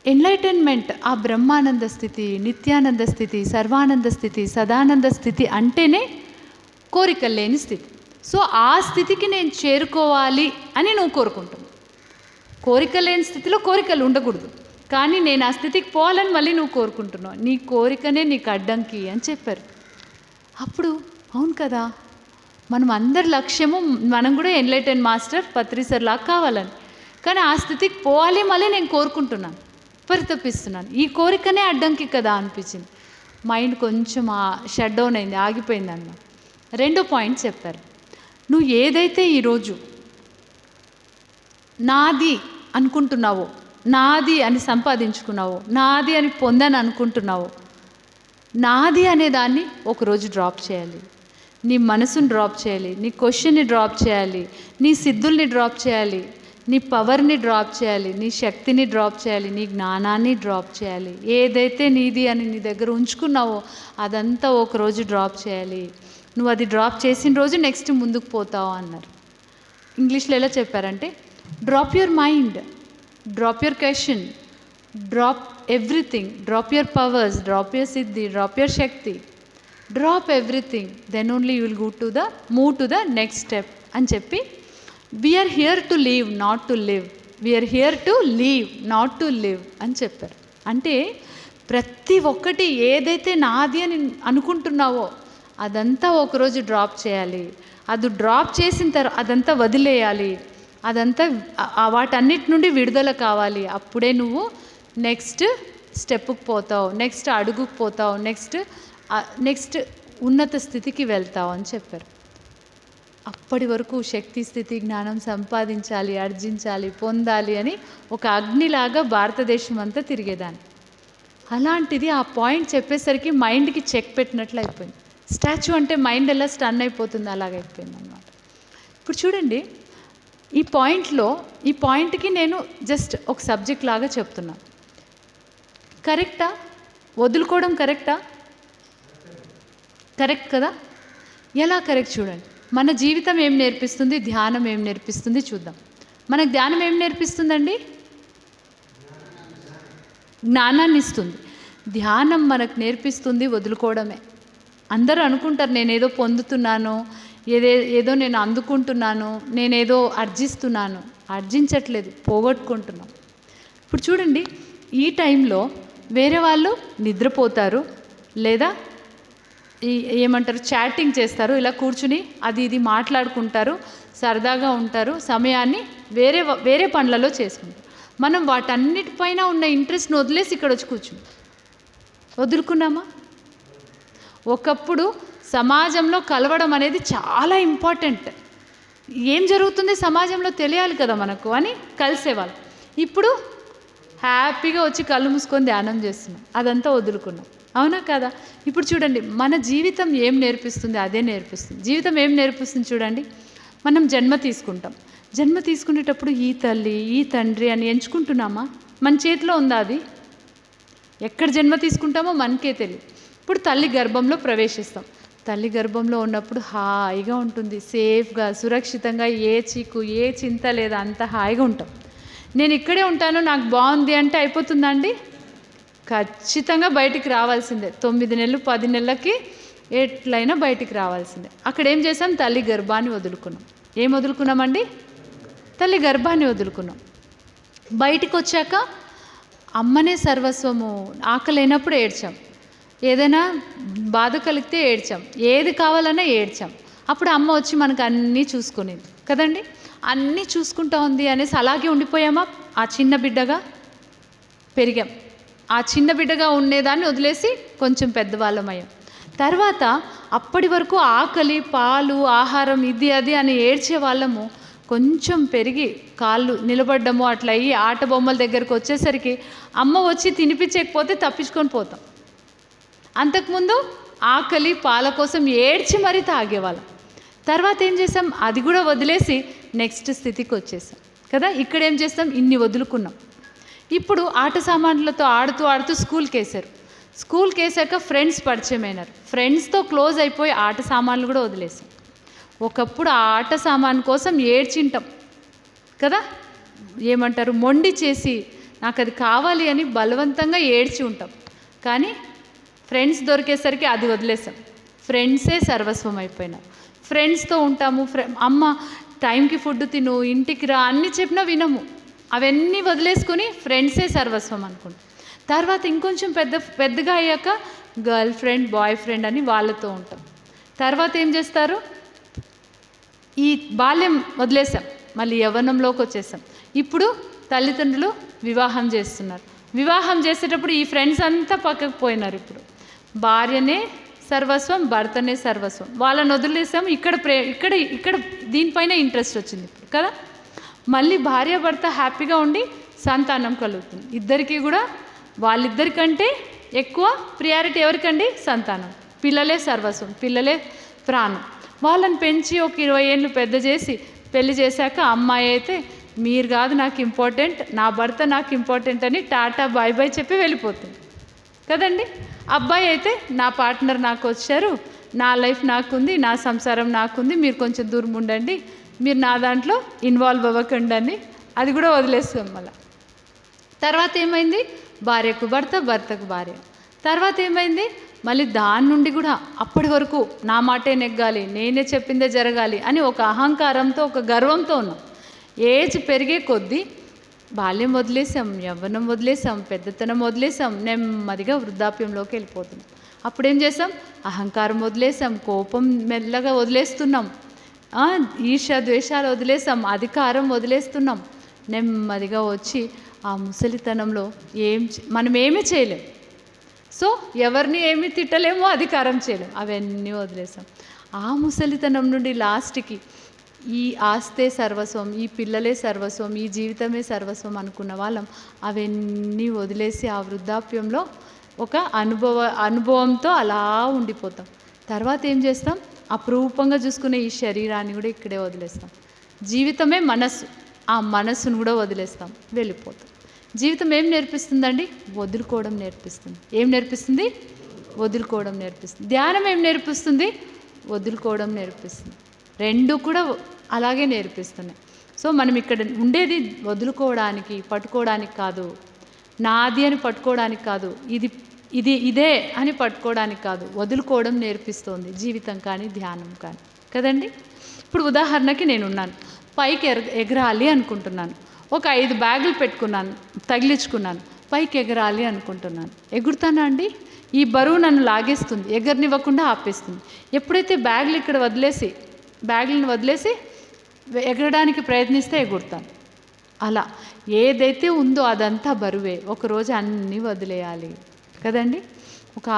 ఎన్లైటన్మెంట్, ఆ బ్రహ్మానంద స్థితి, నిత్యానంద స్థితి, సర్వానంద స్థితి, సదానంద స్థితి అంటేనే కోరికలు లేని స్థితి. సో ఆ స్థితికి నేను చేరుకోవాలి అని నువ్వు కోరుకుంటున్నావు. కోరికలు లేని స్థితిలో కోరికలు ఉండకూడదు, కానీ నేను ఆ స్థితికి పోవాలని మళ్ళీ నువ్వు కోరుకుంటున్నావు. నీ కోరికనే నీకు అడ్డంకి అని చెప్పారు. అప్పుడు అవును కదా, మనం అందరి లక్ష్యము మనం కూడా ఎన్లైటెన్ మాస్టర్ పత్రి సార్ లాగా కావాలని, కానీ ఆ స్థితికి పోవాలి మళ్ళీ నేను కోరుకుంటున్నాను, పరితపిస్తున్నాను. ఈ కోరికనే అడ్డంకి కదా అనిపించింది. మైండ్ కొంచెం షట్ డౌన్ అయింది, ఆగిపోయింది అన్నమాట. 2వ పాయింట్ చెప్పారు, నువ్వు ఏదైతే ఈరోజు నాది అనుకుంటున్నావో, నాది అని సంపాదించుకున్నావో, నాది అని పొందని అనుకుంటున్నావో, నాది అనే దాన్ని ఒకరోజు డ్రాప్ చేయాలి. నీ మనసుని డ్రాప్ చేయాలి, నీ క్వశ్చన్ని డ్రాప్ చేయాలి, నీ సిద్ధుల్ని డ్రాప్ చేయాలి, నీ పవర్ని డ్రాప్ చేయాలి, నీ శక్తిని డ్రాప్ చేయాలి, నీ జ్ఞానాన్ని డ్రాప్ చేయాలి. ఏదైతే నీది అని నీ దగ్గర ఉంచుకున్నావో అదంతా ఒకరోజు డ్రాప్ చేయాలి. నువ్వు అది డ్రాప్ చేసిన రోజు నెక్స్ట్ ముందుకు పోతావు అన్నారు. ఇంగ్లీష్లో ఎలా చెప్పారంటే, drop your mind, drop your question, drop everything, drop your powers, drop your siddhi, drop your shakti, drop everything, then only you will move to the next step అని చెప్పి, we are here to leave not to live, we are here to leave not to live అని చెప్పారు. అంటే ప్రతి ఒక్కటి ఏదైతే నాది అని అనుకుంటున్నావో అదంతా ఒకరోజు డ్రాప్ చేయాలి. అది డ్రాప్ చేసిన తర్వాత అదంతా వదిలేయాలి, అదంతా వాటన్నిటి నుండి విడుదల కావాలి. అప్పుడే నువ్వు నెక్స్ట్ స్టెప్పుకి పోతావు, నెక్స్ట్ అడుగుకు పోతావు, నెక్స్ట్ ఉన్నత స్థితికి వెళ్తావు అని చెప్పారు. అప్పటి వరకు శక్తి స్థితి జ్ఞానం సంపాదించాలి, ఆర్జించాలి, పొందాలి అని ఒక అగ్నిలాగా భారతదేశం అంతా తిరిగేదాన్ని. అలాంటిది ఆ పాయింట్ చెప్పేసరికి మైండ్కి చెక్ పెట్టినట్లు అయిపోయింది. స్టాచ్యూ అంటే మైండ్ ఎలా స్టన్ అయిపోతుంది అలాగైపోయింది అన్నమాట. ఇప్పుడు చూడండి, ఈ పాయింట్కి నేను జస్ట్ ఒక సబ్జెక్ట్ లాగా చెప్తున్నాను. కరెక్టా? వదులుకోవడం కరెక్టా? కరెక్ట్ కదా? ఎలా కరెక్ట్ చూడండి. మన జీవితం ఏం నేర్పిస్తుంది, ధ్యానం ఏం నేర్పిస్తుంది చూద్దాం. మనకు ధ్యానం ఏం నేర్పిస్తుందండి? జ్ఞానాన్ని ఇస్తుంది. ధ్యానం మనకు నేర్పిస్తుంది వదులుకోవడమే. అందరూ అనుకుంటారు నేనేదో పొందుతున్నాను, ఏదో నేను అందుకుంటున్నాను, నేనేదో అర్జించట్లేదు, పోగొట్టుకుంటున్నాం. ఇప్పుడు చూడండి, ఈ టైంలో వేరే వాళ్ళు నిద్రపోతారు, లేదా ఏమంటారు చాటింగ్ చేస్తారు, ఇలా కూర్చుని అది ఇది మాట్లాడుకుంటారు, సరదాగా ఉంటారు, సమయాన్ని వేరే పనులలో చేసుకుంటారు. మనం వాటన్నిటిపైన ఉన్న ఇంట్రెస్ట్ని వదిలేసి ఇక్కడ వచ్చి కూర్చుంటాం. వదులుకున్నామా? ఒకప్పుడు సమాజంలో కలవడం అనేది చాలా ఇంపార్టెంట్. ఏం జరుగుతుంది సమాజంలో తెలియాలి కదా మనకు అని కలిసేవాళ్ళు. ఇప్పుడు హ్యాపీగా వచ్చి కళ్ళు మూసుకొని ధ్యానం చేస్తున్నాం, అదంతా వదులుకున్నాం. అవునా కదా? ఇప్పుడు చూడండి, మన జీవితం ఏం నేర్పిస్తుంది అదే నేర్పిస్తుంది. జీవితం ఏం నేర్పిస్తుంది చూడండి. మనం జన్మ తీసుకునేటప్పుడు ఈ తల్లి ఈ తండ్రి అని ఎంచుకుంటున్నామా? మన చేతిలో ఉందా అది? ఎక్కడ జన్మ తీసుకుంటామో మనకే తెలియదు. ఇప్పుడు తల్లి గర్భంలో ప్రవేశిస్తాం. తల్లి గర్భంలో ఉన్నప్పుడు హాయిగా ఉంటుంది, సేఫ్గా సురక్షితంగా, ఏ చీకు ఏ చింత లేదా, అంత హాయిగా ఉంటాం. నేను ఇక్కడే ఉంటాను నాకు బాగుంది అంటే అయిపోతుందా అండి? ఖచ్చితంగా బయటికి రావాల్సిందే. 9 నెలలు 10 నెలలకి ఎట్లయినా బయటికి రావాల్సిందే. అక్కడ ఏం చేసాం? తల్లి గర్భాన్ని వదులుకున్నాం. ఏం వదులుకున్నామండి? తల్లి గర్భాన్ని వదులుకున్నాం. బయటికి వచ్చాక అమ్మనే సర్వస్వము. ఆకలేనప్పుడు ఏడ్చాం, ఏదైనా బాధ కలిగితే ఏడ్చాం, ఏది కావాలన్నా ఏడ్చాం. అప్పుడు అమ్మ వచ్చి మనకు అన్నీ చూసుకునేది కదండి. అన్నీ చూసుకుంటా ఉంది అనేసి అలాగే ఉండిపోయామా? ఆ చిన్న బిడ్డగా పెరిగాం. ఆ చిన్న బిడ్డగా ఉండేదాన్ని వదిలేసి కొంచెం పెద్దవాళ్ళమయ్యాం. తర్వాత అప్పటి వరకు ఆకలి, పాలు, ఆహారం, ఇది అది అని ఏడ్చే వాళ్ళము కొంచెం పెరిగి కాళ్ళు నిలబడ్డము అట్లా అయ్యి ఆట బొమ్మల దగ్గరకు వచ్చేసరికి అమ్మ వచ్చి తినిపించకపోతే తప్పించుకొని పోతాం. అంతకుముందు ఆకలి పాల కోసం ఏడ్చి మరీ తాగేవాళ్ళం. తర్వాత ఏం చేసాం? అది కూడా వదిలేసి నెక్స్ట్ స్థితికి వచ్చేసాం కదా. ఇక్కడ ఏం చేస్తాం? ఇన్ని వదులుకున్నాం. ఇప్పుడు ఆట సామాన్లతో ఆడుతూ స్కూల్కి వేసాక ఫ్రెండ్స్ పరిచయం అయినారు. ఫ్రెండ్స్తో క్లోజ్ అయిపోయి ఆట సామాన్లు కూడా వదిలేసాం. ఒకప్పుడు ఆ ఆట సామాన్ కోసం ఏడ్చింటాం కదా, ఏమంటారు మొండి చేసి నాకు అది కావాలి అని బలవంతంగా ఏడ్చి ఉంటాం. కానీ ఫ్రెండ్స్ దొరికేసరికి అది వదిలేసాం. ఫ్రెండ్సే సర్వస్వం అయిపోయినారు. ఫ్రెండ్స్తో ఉంటాము, అమ్మ టైంకి ఫుడ్ తిను, ఇంటికి రా అన్నీ చెప్పినా వినము. అవన్నీ వదిలేసుకొని ఫ్రెండ్సే సర్వస్వం అనుకుంటాం. తర్వాత ఇంకొంచెం పెద్దగా అయ్యాక గర్ల్ ఫ్రెండ్, బాయ్ ఫ్రెండ్ అని వాళ్ళతో ఉంటాం. తర్వాత ఏం చేస్తారు? ఈ బాల్యం వదిలేసాం, మళ్ళీ యవ్వనంలోకి వచ్చేసాం. ఇప్పుడు తల్లిదండ్రులు వివాహం చేస్తున్నారు. వివాహం చేసేటప్పుడు ఈ ఫ్రెండ్స్ అంతా పక్కకు పోయినారు. ఇప్పుడు భార్యనే సర్వస్వం, భర్తనే సర్వస్వం. వాళ్ళని వదిలేసాం. ఇక్కడ దీనిపైన ఇంట్రెస్ట్ వచ్చింది ఇప్పుడు కదా. మళ్ళీ భార్య భర్త హ్యాపీగా ఉండి సంతానం కలుగుతుంది. ఇద్దరికీ కూడా వాళ్ళిద్దరికంటే ఎక్కువ ప్రియారిటీ ఎవరికండి? సంతానం. పిల్లలే సర్వస్వం, పిల్లలే ప్రాణం. వాళ్ళని పెంచి ఒక 20 ఏళ్ళు పెద్ద చేసి పెళ్లి చేశాక అమ్మాయి అయితే మీరు కాదు నాకు ఇంపార్టెంట్, నా భర్త నాకు ఇంపార్టెంట్ అని టాటా బాయ్ బాయ్ చెప్పి వెళ్ళిపోతుంది కదండి. అబ్బాయి అయితే నా పార్ట్నర్ నాకు వచ్చారు, నా లైఫ్ నాకుంది, నా సంసారం నాకుంది, మీరు కొంచెం దూరం ఉండండి, మీరు నా దాంట్లో ఇన్వాల్వ్ అవ్వకండి అని అది కూడా వదిలేస్తాం. మళ్ళీ తర్వాత ఏమైంది? భార్యకు భర్త, భర్తకు భార్య. తర్వాత ఏమైంది? మళ్ళీ దాని నుండి కూడా అప్పటి వరకు నా మాటే నెగ్గాలి, నేనే చెప్పిందే జరగాలి అని ఒక అహంకారంతో, ఒక గర్వంతో ఉన్నాం. ఏజ్ పెరిగే కొద్దీ బాల్యం వదిలేసాం, యవ్వనం వదిలేసాం, పెద్దతనం వదిలేసాం, నెమ్మదిగా వృద్ధాప్యంలోకి వెళ్ళిపోతున్నాం. అప్పుడేం చేసాం? అహంకారం వదిలేసాం, కోపం మెల్లగా వదిలేస్తున్నాం, ఈర్ష్య ద్వేషాలు వదిలేసాం, అధికారం వదిలేస్తున్నాం. నెమ్మదిగా వచ్చి ఆ ముసలితనంలో మనం ఏమీ చేయలేం. సో ఎవరిని ఏమీ తిట్టలేమో, అధికారం చేయలేం, అవన్నీ వదిలేసాం. ఆ ముసలితనం నుండి లాస్ట్కి ఈ ఆస్తే సర్వస్వం, ఈ పిల్లలే సర్వస్వం, ఈ జీవితమే సర్వస్వం అనుకున్న వాళ్ళం అవన్నీ వదిలేసి ఆ వృద్ధాప్యంలో ఒక అనుభవంతో అలా ఉండిపోతాం. తర్వాత ఏం చేస్తాం? అపురూపంగా చూసుకునే ఈ శరీరాన్ని కూడా ఇక్కడే వదిలేస్తాం. జీవితమే మనస్సు, ఆ మనస్సును కూడా వదిలేస్తాం, వెళ్ళిపోతాం. జీవితం ఏం నేర్పిస్తుందండి? వదులుకోవడం నేర్పిస్తుంది. ఏం నేర్పిస్తుంది? వదులుకోవడం నేర్పిస్తుంది. ధ్యానం ఏం నేర్పిస్తుంది? వదులుకోవడం నేర్పిస్తుంది. రెండు కూడా అలాగే నేర్పిస్తున్నాయి. సో మనం ఇక్కడ ఉండేది వదులుకోవడానికి, పట్టుకోవడానికి కాదు. నాది అని పట్టుకోవడానికి కాదు, ఇదే అని పట్టుకోవడానికి కాదు. వదులుకోవడం నేర్పిస్తుంది జీవితం కానీ ధ్యానం కానీ, కదండి. ఇప్పుడు ఉదాహరణకి నేనున్నాను, పైకి ఎగరాలి అనుకుంటున్నాను. ఒక 5 బ్యాగులు పెట్టుకున్నాను, తగిలించుకున్నాను, పైకి ఎగరాలి అనుకుంటున్నాను. ఎగురుతానా అండి? ఈ బరువు నన్ను లాగేస్తుంది, ఎగరనివ్వకుండా ఆపేస్తుంది. ఎప్పుడైతే బ్యాగులను వదిలేసి ఎగరడానికి ప్రయత్నిస్తే ఎగురుతాను. అలా ఏదైతే ఉందో అదంతా బరువే. ఒకరోజు అన్నీ వదిలేయాలి, కదండి. ఒక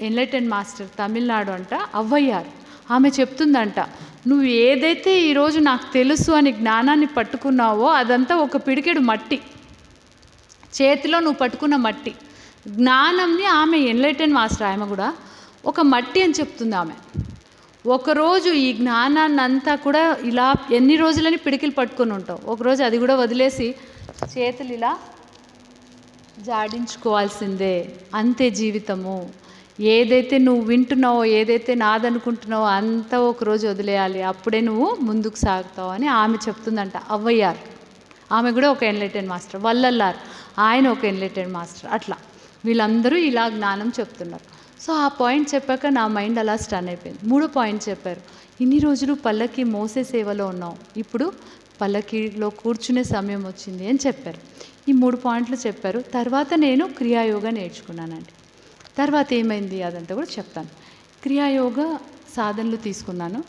ఎన్లైటెన్ మాస్టర్, తమిళనాడు అంట, అవ్వయ్యారు. ఆమె చెప్తుందంట, నువ్వు ఏదైతే ఈరోజు నాకు తెలుసు అని జ్ఞానాన్ని పట్టుకున్నావో అదంతా ఒక పిడికెడు మట్టి, చేతిలో నువ్వు పట్టుకున్న మట్టి. జ్ఞానంని ఆమె ఎన్లైటెన్ మాస్టర్, ఆమె కూడా ఒక మట్టి అని చెప్తుంది ఆమె. ఒకరోజు ఈ జ్ఞానాన్ని అంతా కూడా ఇలా ఎన్ని రోజులని పిడికిలు పట్టుకొని ఉంటావు, ఒకరోజు అది కూడా వదిలేసి చేతులు ఇలా జాడించుకోవాల్సిందే. అంతే జీవితము. ఏదైతే నువ్వు వింటున్నావో, ఏదైతే నాదనుకుంటున్నావో అంతా ఒకరోజు వదిలేయాలి, అప్పుడే నువ్వు ముందుకు సాగుతావు అని ఆమె చెప్తుందంట. అవ్వయ్యారు, ఆమె కూడా ఒక ఎన్లైటెన్ మాస్టర్. వల్లల్లారు, ఆయన ఒక ఎన్లైటెన్ మాస్టర్. అట్లా వీళ్ళందరూ ఇలా జ్ఞానం చెప్తున్నారు. సో ఆ పాయింట్ చెప్పాక నా మైండ్ అలా స్టన్ అయిపోయింది. 3వ పాయింట్ చెప్పారు, ఇన్ని రోజులు పల్లకి మోసే సేవలో ఉన్నావు, ఇప్పుడు పల్లకిలో కూర్చునే సమయం వచ్చింది అని చెప్పారు. ఈ 3 పాయింట్లు చెప్పారు. తర్వాత నేను క్రియాయోగా నేర్చుకున్నానండి. తర్వాత ఏమైంది అదంతా కూడా చెప్తాను. క్రియాయోగ సాధనలు తీసుకున్నాను,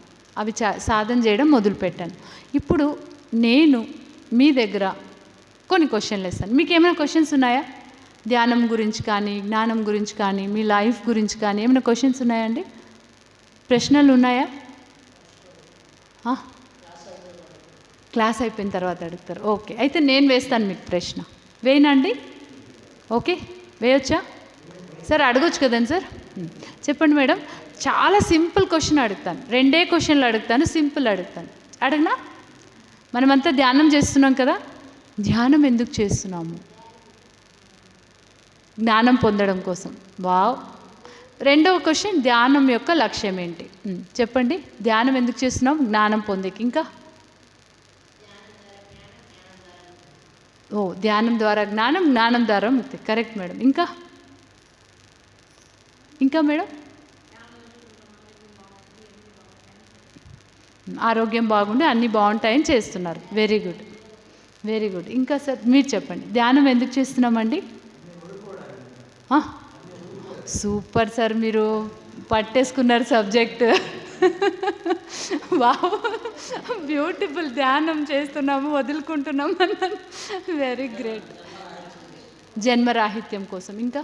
అవి సాధన చేయడం మొదలుపెట్టాను. ఇప్పుడు నేను మీ దగ్గర కొన్ని క్వశ్చన్లు వేస్తాను. మీకు ఏమైనా క్వశ్చన్స్ ఉన్నాయా? ధ్యానం గురించి కానీ, జ్ఞానం గురించి కానీ, మీ లైఫ్ గురించి కానీ ఏమైనా క్వశ్చన్స్ ఉన్నాయండి? ప్రశ్నలు ఉన్నాయా? క్లాస్ అయిపోయిన తర్వాత అడుగుతారు. ఓకే, అయితే నేను వేస్తాను మీకు ప్రశ్న. వేయనండి? ఓకే, వేయొచ్చా సార్? అడగొచ్చు కదండి సార్. చెప్పండి మేడం. చాలా సింపుల్ క్వశ్చన్ అడుగుతాను, 2 క్వశ్చన్లు అడుగుతాను, సింపుల్ అడుగుతాను. అడగనా? మనమంతా ధ్యానం చేస్తున్నాం కదా, ధ్యానం ఎందుకు చేస్తున్నాము? జ్ఞానం పొందడం కోసం. వావ్. 2వ క్వశ్చన్, ధ్యానం యొక్క లక్ష్యం ఏంటి? చెప్పండి. ధ్యానం ఎందుకు చేస్తున్నాం? జ్ఞానం పొందేకి. ఇంకా ధ్యానం ద్వారా జ్ఞానం, జ్ఞానం ద్వారా ముక్తి. Correct madam. ఇంకా మేడం? ఆరోగ్యం బాగుండి అన్నీ బాగుంటాయని చేస్తున్నారు. Very good, very good. ఇంకా సార్ మీరు చెప్పండి, ధ్యానం ఎందుకు చేస్తున్నామండి? సూపర్ సార్, మీరు పట్టేసుకున్నారు సబ్జెక్ట్. Wow, beautiful. ధ్యానం చేస్తున్నాము, వదులుకుంటున్నాము అన్నాను. Very great. జన్మరాహిత్యం కోసం. ఇంకా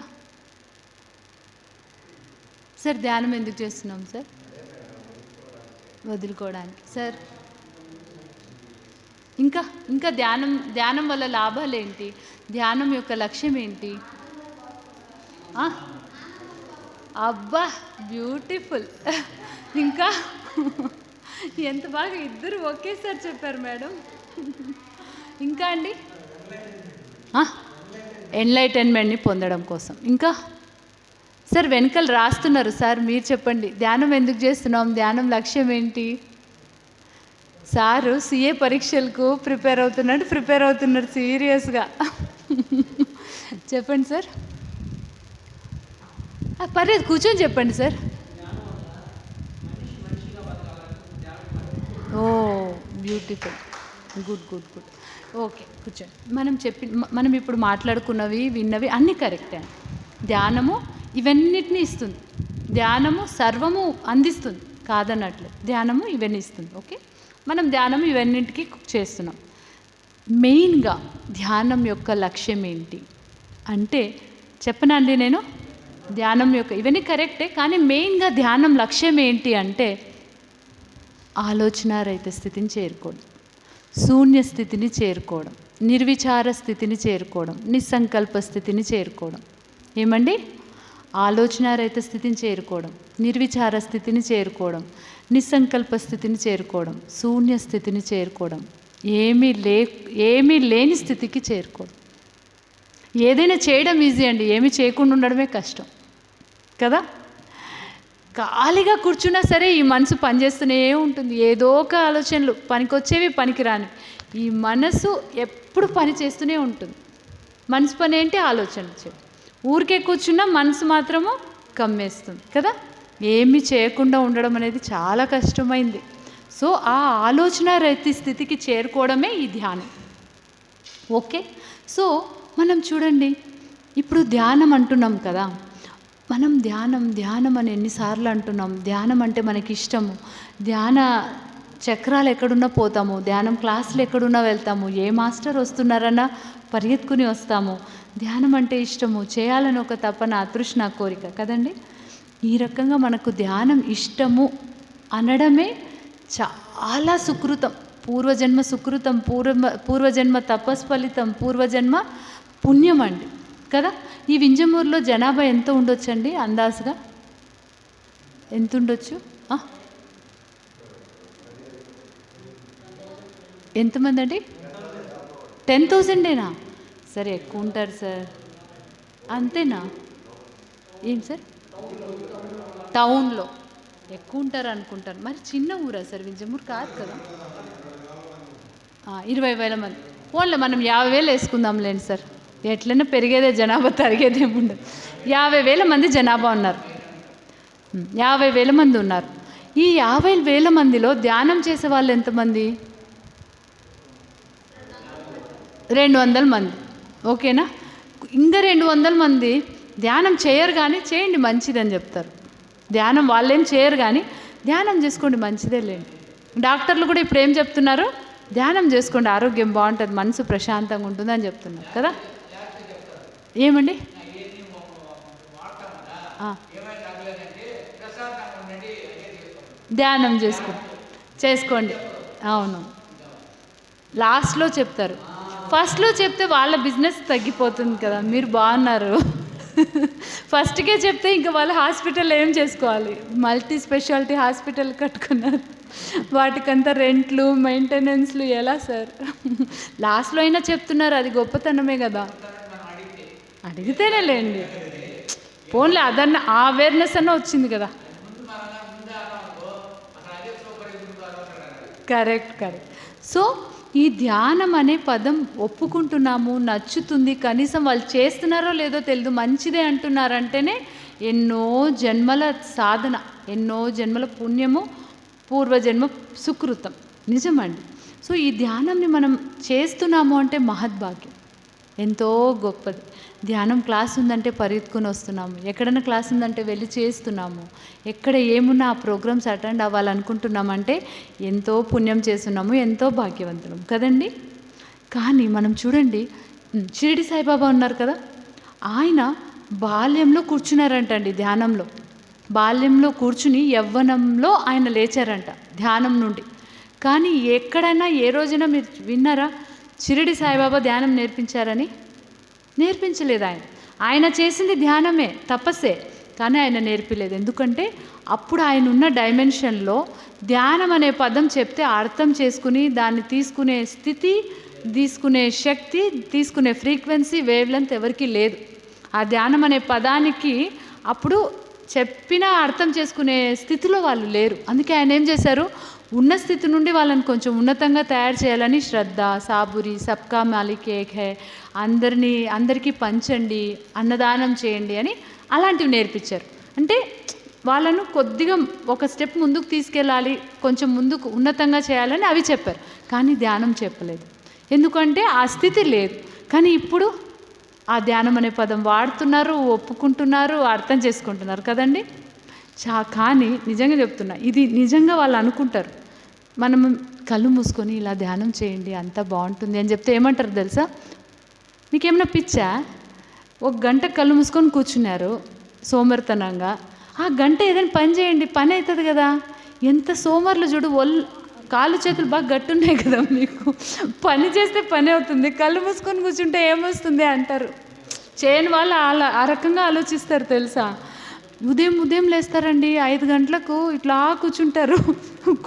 సార్, ధ్యానం ఎందుకు చేస్తున్నాం సార్? వదులుకోవడానికి సార్. ఇంకా ధ్యానం వల్ల లాభాలు ఏంటి? ధ్యానం యొక్క లక్ష్యం ఏంటి? అబ్బా, బ్యూటిఫుల్. ఇంకా ఎంత బాగా ఇద్దరు ఒకేసారి చెప్పారు మేడం. ఇంకా అండి? ఎన్లైటన్మెంట్ని పొందడం కోసం. ఇంకా సార్, వెనకాల రాస్తున్నారు సార్, మీరు చెప్పండి. ధ్యానం ఎందుకు చేస్తున్నాం? ధ్యానం లక్ష్యం ఏంటి? సారు CA పరీక్షలకు ప్రిపేర్ అవుతున్నారు సీరియస్గా. చెప్పండి సార్. పర్లేదు, కూర్చొని చెప్పండి సార్. బ్యూటిఫుల్. గుడ్. ఓకే, కూర్చోండి. మనం ఇప్పుడు మాట్లాడుకున్నవి, విన్నవి అన్నీ కరెక్టే. ధ్యానము ఇవన్నిటిని ఇస్తుంది. ధ్యానము సర్వము అందిస్తుంది, కాదన్నట్లు. ధ్యానము ఇవన్నీ ఇస్తుంది. ఓకే, మనం ధ్యానం ఇవన్నింటికి చేస్తున్నాం. మెయిన్గా ధ్యానం యొక్క లక్ష్యం ఏంటి అంటే, చెప్పనండి నేను. ధ్యానం యొక్క ఇవన్నీ కరెక్టే, కానీ మెయిన్గా ధ్యానం లక్ష్యం ఏంటి అంటే, ఆలోచనారహిత స్థితిని చేరుకోవడం, శూన్య స్థితిని చేరుకోవడం, నిర్విచార స్థితిని చేరుకోవడం, నిస్సంకల్ప స్థితిని చేరుకోవడం. ఏమండి? ఆలోచనారహిత స్థితిని చేరుకోవడం, నిర్విచార స్థితిని చేరుకోవడం, నిస్సంకల్ప స్థితిని చేరుకోవడం, శూన్య స్థితిని చేరుకోవడం, ఏమీ లేని స్థితికి చేరుకోవడం. ఏదైనా చేయడం ఈజీ అండి, ఏమీ చేయకుండా ఉండడమే కష్టం కదా. ఖాళీగా కూర్చున్నా సరే ఈ మనసు పనిచేస్తూనే ఉంటుంది. ఏదో ఒక ఆలోచనలు, పనికొచ్చేవి పనికిరాని, ఈ మనసు ఎప్పుడు పని చేస్తూనే ఉంటుంది. మనసు పని ఏంటి? ఆలోచనలు చేయాలి. ఊరికే కూర్చున్నా మనసు మాత్రము కమ్మేస్తుంది కదా. ఏమీ చేయకుండా ఉండడం అనేది చాలా కష్టమైంది. సో ఆ ఆలోచన రహిత స్థితికి చేరుకోవడమే ఈ ధ్యానం. ఓకే, సో మనం చూడండి, ఇప్పుడు ధ్యానం అంటున్నాం కదా. మనం ధ్యానం అని ఎన్నిసార్లు అంటున్నాం. ధ్యానం అంటే మనకి ఇష్టము. ధ్యాన చక్రాలు ఎక్కడున్నా పోతాము, ధ్యానం క్లాసులు ఎక్కడున్నా వెళ్తాము, ఏ మాస్టర్ వస్తున్నారన్నా పరిగెత్తుకుని వస్తాము. ధ్యానం అంటే ఇష్టము, చేయాలని ఒక తపన, అతృష్ణ, కోరిక కదండి. ఈ రకంగా మనకు ధ్యానం ఇష్టము అనడమే చాలా సుకృతం, పూర్వజన్మ సుకృతం, పూర్వజన్మ తపస్ఫలితం, పూర్వజన్మ పుణ్యం అండి కదా. ఈ వింజమూరులో జనాభా ఎంత ఉండొచ్చండి? అందాజుగా ఎంత ఉండొచ్చు? ఎంతమంది అండి? 10,000ఏనా? సరే, ఎక్కువ ఉంటారు సార్. అంతేనా? ఏం సార్, టౌన్లో ఎక్కువ ఉంటారు అనుకుంటారు. మరి చిన్న ఊరా సార్ వింజమూరు? కాదు కదా. 20,000 మంది. ఓన్లీ మనం 50,000 వేసుకుందాంలేండి సార్. ఎట్లయినా పెరిగేదే జనాభా, తరిగేదేముండదు. 50,000 మంది జనాభా ఉన్నారు. 50,000 మంది ఉన్నారు. ఈ 50,000 మందిలో ధ్యానం చేసే వాళ్ళు ఎంతమంది? 200 మంది. ఓకేనా. ఇంకా 200 మంది ధ్యానం చేయరు, కానీ చేయండి మంచిదని చెప్తారు. ధ్యానం వాళ్ళేం చేయరు, కానీ ధ్యానం చేసుకోండి మంచిదే లేండి. డాక్టర్లు కూడా ఇప్పుడు ఏం చెప్తున్నారు? ధ్యానం చేసుకోండి, ఆరోగ్యం బాగుంటుంది, మనసు ప్రశాంతంగా ఉంటుంది అని చెప్తున్నారు కదా. ఏమండి? ధ్యానం చేసుకోండి. అవును, లాస్ట్లో చెప్తారు. ఫస్ట్లో చెప్తే వాళ్ళ బిజినెస్ తగ్గిపోతుంది కదా. మీరు బాగున్నారు. ఫస్ట్కే చెప్తే ఇంకా వాళ్ళ హాస్పిటల్ ఏం చేసుకోవాలి? మల్టీ స్పెషాలిటీ హాస్పిటల్ కట్టుకున్నారు. వాటికంతా రెంట్లు, మెయింటెనెన్స్లు ఎలా సార్? లాస్ట్లో అయినా చెప్తున్నారు, అది గొప్పతనమే కదా. అడిగితేనే లేండి, పోన్లే అదన్న అవేర్నెస్ అన్న వచ్చింది కదా. కరెక్ట్. సో ఈ ధ్యానం అనే పదం ఒప్పుకుంటున్నాము, నచ్చుతుంది. కనీసం వాళ్ళు చేస్తున్నారో లేదో తెలియదు, మంచిదే అంటున్నారంటేనే ఎన్నో జన్మల సాధన, ఎన్నో జన్మల పుణ్యము, పూర్వజన్మ సుకృతం. నిజమండి. సో ఈ ధ్యానంని మనం చేస్తున్నాము అంటే మహద్భాగ్యం, ఎంతో గొప్పది. ధ్యానం క్లాస్ ఉందంటే పరిగెత్తుకుని వస్తున్నాము, ఎక్కడైనా క్లాస్ ఉందంటే వెళ్ళి చేస్తున్నాము, ఎక్కడ ఏమున్నా ఆ ప్రోగ్రామ్స్ అటెండ్ అవ్వాలనుకుంటున్నామంటే ఎంతో పుణ్యం చేస్తున్నాము, ఎంతో భాగ్యవంతులం కదండి. కానీ మనం చూడండి, షిరిడి సాయిబాబా ఉన్నారు కదా, ఆయన బాల్యంలో కూర్చున్నారంటండి ధ్యానంలో. బాల్యంలో కూర్చుని యవ్వనంలో ఆయన లేచారంట ధ్యానం నుండి. కానీ ఎక్కడైనా ఏ రోజైనా మీరు విన్నారా షిరిడి సాయిబాబా ధ్యానం నేర్పించారని? నేర్పించలేదు. ఆయన చేసింది ధ్యానమే, తపస్సే, కానీ ఆయన నేర్పలేదు. ఎందుకంటే అప్పుడు ఆయన ఉన్న డైమెన్షన్లో ధ్యానం అనే పదం చెప్తే అర్థం చేసుకుని దాన్ని తీసుకునే స్థితి, తీసుకునే శక్తి, తీసుకునే ఫ్రీక్వెన్సీ, వేవ్ లెంత్ ఎవరికీ లేదు. ఆ ధ్యానం అనే పదానికి అప్పుడు చెప్పినా అర్థం చేసుకునే స్థితిలో వాళ్ళు లేరు. అందుకే ఆయన ఏం చేశారు, ఉన్న స్థితి నుండి వాళ్ళని కొంచెం ఉన్నతంగా తయారు చేయాలని శ్రద్ధ, సాబురి, సబ్కా మాలిక్ ఏక్ హై, అందరికీ పంచండి, అన్నదానం చేయండి అని అలాంటివి నేర్పించారు. అంటే వాళ్ళను కొద్దిగా ఒక స్టెప్ ముందుకు తీసుకెళ్ళాలి, కొంచెం ముందుకు ఉన్నతంగా చేయాలని అవి చెప్పారు. కానీ ధ్యానం చెప్పలేదు, ఎందుకంటే ఆ స్థితి లేదు. కానీ ఇప్పుడు ఆ ధ్యానం అనే పదం వాడుతున్నారు, ఒప్పుకుంటున్నారు, అర్థం చేసుకుంటున్నారు కదండి. కానీ నిజంగా చెప్తున్నా, ఇది నిజంగా వాళ్ళు అనుకుంటారు. మనం కళ్ళు మూసుకొని ఇలా ధ్యానం చేయండి అంతా బాగుంటుంది అని చెప్తే ఏమంటారు తెలుసా? మీకేమైనా పిచ్చా? 1 గంట కళ్ళు మూసుకొని కూర్చున్నారు సోమరితనంగా, ఆ గంట ఏదైనా పని చేయండి, పని అవుతుంది కదా. ఎంత సోమరులు చూడు, కాళ్ళు చేతులు బాగా గట్టున్నాయి కదా మీకు, పని చేస్తే పని అవుతుంది, కళ్ళు మూసుకొని కూర్చుంటే ఏమొస్తుంది అంటారు. చేయని వాళ్ళు ఆ రకంగా ఆలోచిస్తారు తెలుసా. ఉదయం లేస్తారండి 5 గంటలకు ఇట్లా కూర్చుంటారు.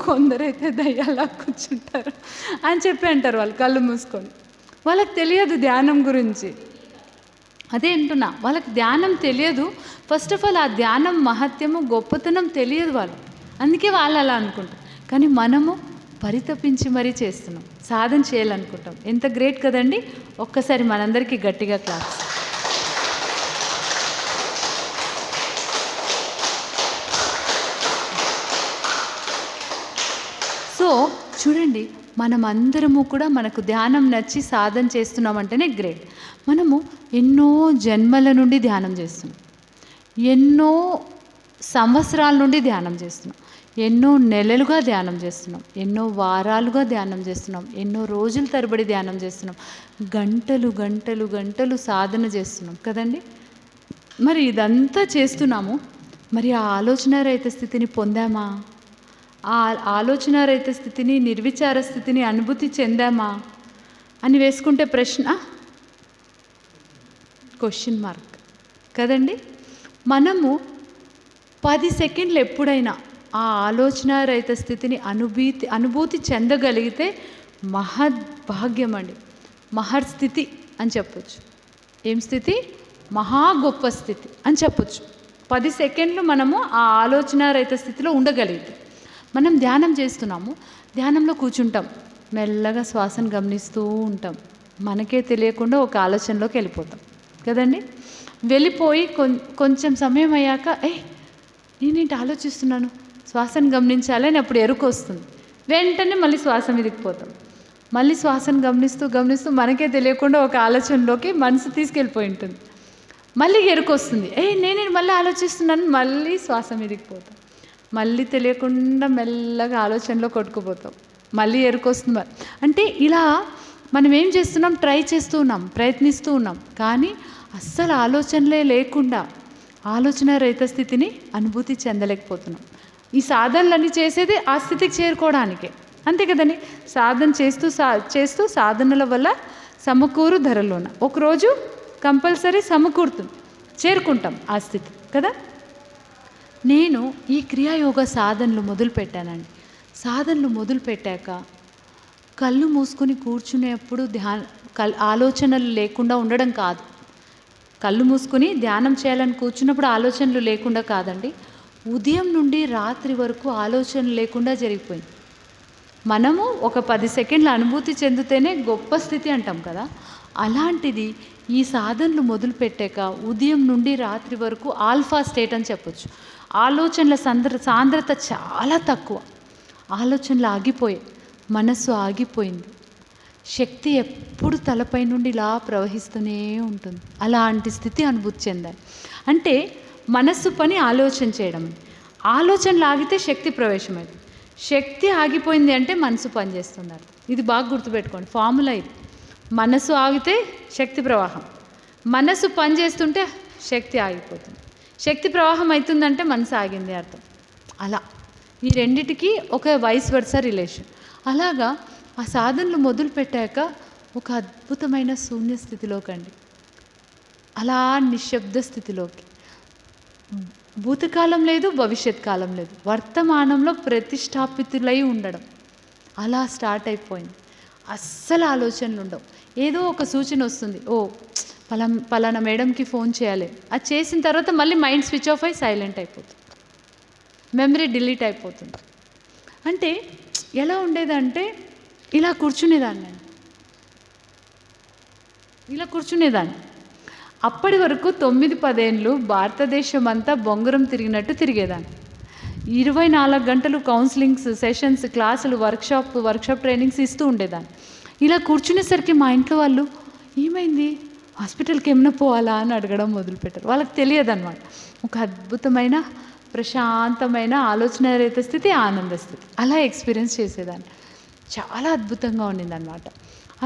కొందరైతే దయ్యాలా కూర్చుంటారు అని చెప్పి అంటారు వాళ్ళు కళ్ళు మూసుకొని. వాళ్ళకి తెలియదు ధ్యానం గురించి. అదే అంటున్నా, వాళ్ళకి ధ్యానం తెలియదు. ఫస్ట్ ఆఫ్ ఆల్ ఆ ధ్యానం మహత్యము గొప్పతనం తెలియదు వాళ్ళు. అందుకే వాళ్ళు అలా అనుకుంటారు. కానీ మనము పరితపించి మరీ చేస్తున్నాం, సాధన చేయాలనుకుంటాం. ఎంత గ్రేట్ కదండి. ఒక్కసారి మనందరికీ గట్టిగా క్లాప్స్. సో చూడండి, మనమందరము కూడా మనకు ధ్యానం నచ్చి సాధన చేస్తున్నామంటేనే గ్రేట్. మనము ఎన్నో జన్మల నుండి ధ్యానం చేస్తున్నాం, ఎన్నో సంవత్సరాల నుండి ధ్యానం చేస్తున్నాం, ఎన్నో నెలలుగా ధ్యానం చేస్తున్నాం, ఎన్నో వారాలుగా ధ్యానం చేస్తున్నాం, ఎన్నో రోజుల తరబడి ధ్యానం చేస్తున్నాం, గంటలు గంటలు గంటలు సాధన చేస్తున్నాం కదండి. మరి ఇదంతా చేస్తున్నాము, మరి ఆ ఆలోచనారహిత స్థితిని పొందామా? ఆ ఆలోచనారహిత స్థితిని, నిర్విచార స్థితిని అనుభూతి చెందామా అని వేసుకుంటే ప్రశ్న క్వశ్చన్ మార్క్ కదండి. మనము 10 సెకండ్లు ఎప్పుడైనా ఆ ఆలోచనారహిత స్థితిని అనుభూతి చెందగలిగితే మహద్భాగ్యం అండి, మహర్స్థితి అని చెప్పొచ్చు. ఏం స్థితి? మహా గొప్ప స్థితి అని చెప్పొచ్చు. 10 సెకండ్లు మనము ఆ ఆలోచనారహిత స్థితిలో ఉండగలిగితే. మనం ధ్యానం చేస్తున్నాము, ధ్యానంలో కూర్చుంటాం, మెల్లగా శ్వాసను గమనిస్తూ ఉంటాం, మనకే తెలియకుండా ఒక ఆలోచనలోకి వెళ్ళిపోతాం కదండి. వెళ్ళిపోయి కొంచెం సమయం అయ్యాక నేనేంటి ఆలోచిస్తున్నాను, శ్వాసను గమనించాలని అప్పుడు ఎరుక వస్తుంది. వెంటనే మళ్ళీ శ్వాస మీదకి పోతాం, మళ్ళీ శ్వాసను గమనిస్తూ గమనిస్తూ మనకే తెలియకుండా ఒక ఆలోచనలోకి మనసు తీసుకెళ్ళిపోయి ఉంటుంది. మళ్ళీ ఎరుక వస్తుంది, నేనే మళ్ళీ ఆలోచిస్తున్నాను, మళ్ళీ శ్వాస మీదకి పోతాం, మళ్ళీ తెలియకుండా మెల్లగా ఆలోచనలో కొట్టుకుపోతాం, మళ్ళీ ఎరుకొస్తుంది. అంటే ఇలా మనం ఏం చేస్తున్నాం? ట్రై చేస్తూ ఉన్నాం, ప్రయత్నిస్తూ ఉన్నాం, కానీ అస్సలు ఆలోచనలే లేకుండా ఆలోచన రహిత స్థితిని అనుభూతి చెందలేకపోతున్నాం. ఈ సాధనలన్నీ చేసేది ఆ స్థితికి చేరుకోవడానికే, అంతే కదండి. సాధన చేస్తూ సాధనల వల్ల సమకూరు ధరలోన ఒకరోజు కంపల్సరీ సమకూరుతుంది, చేరుకుంటాం ఆ స్థితి కదా. నేను ఈ క్రియాయోగ సాధనలు మొదలుపెట్టానండి. సాధనలు మొదలుపెట్టాక కళ్ళు మూసుకొని కూర్చునేప్పుడు ఆలోచనలు లేకుండా ఉండడం కాదు, కళ్ళు మూసుకొని ధ్యానం చేయాలని కూర్చున్నప్పుడు ఆలోచనలు లేకుండా కాదండి, ఉదయం నుండి రాత్రి వరకు ఆలోచనలు లేకుండా జరిగిపోయింది. మనము ఒక 10 సెకండ్ల అనుభూతి చెందితేనే గొప్ప స్థితి అంటాం కదా. అలాంటిది ఈ సాధనలు మొదలుపెట్టాక ఉదయం నుండి రాత్రి వరకు ఆల్ఫా స్టేట్ అని చెప్పొచ్చు. ఆలోచనల సాంద్రత చాలా తక్కువ, ఆలోచనలు ఆగిపోయాయి, మనస్సు ఆగిపోయింది, శక్తి ఎప్పుడు తలపై నుండి ఇలా ప్రవహిస్తూనే ఉంటుంది. అలాంటి స్థితి అనుభూతి చెందాలి. అంటే మనస్సు పని ఆలోచన చేయడం, ఆలోచనలు ఆగితే శక్తి ప్రవేశమైంది, శక్తి ఆగిపోయింది అంటే మనసు పనిచేస్తున్నారు. ఇది బాగా గుర్తుపెట్టుకోండి, ఫార్ములా ఇది. మనసు ఆగితే శక్తి ప్రవాహం, మనసు పనిచేస్తుంటే శక్తి ఆగిపోతుంది, శక్తి ప్రవాహం అవుతుందంటే మనసు ఆగింది అర్థం. అలా ఈ రెండిటికి ఒక వైస్ వర్సా రిలేషన్. అలాగా ఆ సాధనలు మొదలుపెట్టాక ఒక అద్భుతమైన శూన్య స్థితిలోకి అండి, అలా నిశ్శబ్ద స్థితిలోకి. భూతకాలం లేదు, భవిష్యత్ కాలం లేదు, వర్తమానంలో ప్రతిష్టాపితులై ఉండడం అలా స్టార్ట్ అయిపోయింది. అస్సలు ఆలోచనలు ఉండవు. ఏదో ఒక సూచన వస్తుంది, పలానా మేడంకి ఫోన్ చేయాలి, అది చేసిన తర్వాత మళ్ళీ మైండ్ స్విచ్ ఆఫ్ అయి సైలెంట్ అయిపోతుంది, మెమరీ డిలీట్ అయిపోతుంది. అంటే ఎలా ఉండేదంటే ఇలా కూర్చునేదాన్ని, అప్పటి వరకు 9-10 ఏళ్ళు భారతదేశం అంతా బొంగరం తిరిగినట్టు తిరిగేదాన్ని. 24 గంటలు కౌన్సిలింగ్స్, సెషన్స్, క్లాసులు, వర్క్షాప్ ట్రైనింగ్స్ ఇస్తూ ఉండేదాన్ని. ఇలా కూర్చునేసరికి మా ఇంట్లో వాళ్ళు ఏమైంది, హాస్పిటల్కి ఏమైనా పోవాలా అని అడగడం మొదలుపెట్టారు. వాళ్ళకి తెలియదు అన్నమాట. ఒక అద్భుతమైన ప్రశాంతమైన ఆలోచనారహిత స్థితి, ఆనంద స్థితి అలా ఎక్స్పీరియన్స్ చేసేదాన్ని. చాలా అద్భుతంగా ఉండిందన్నమాట.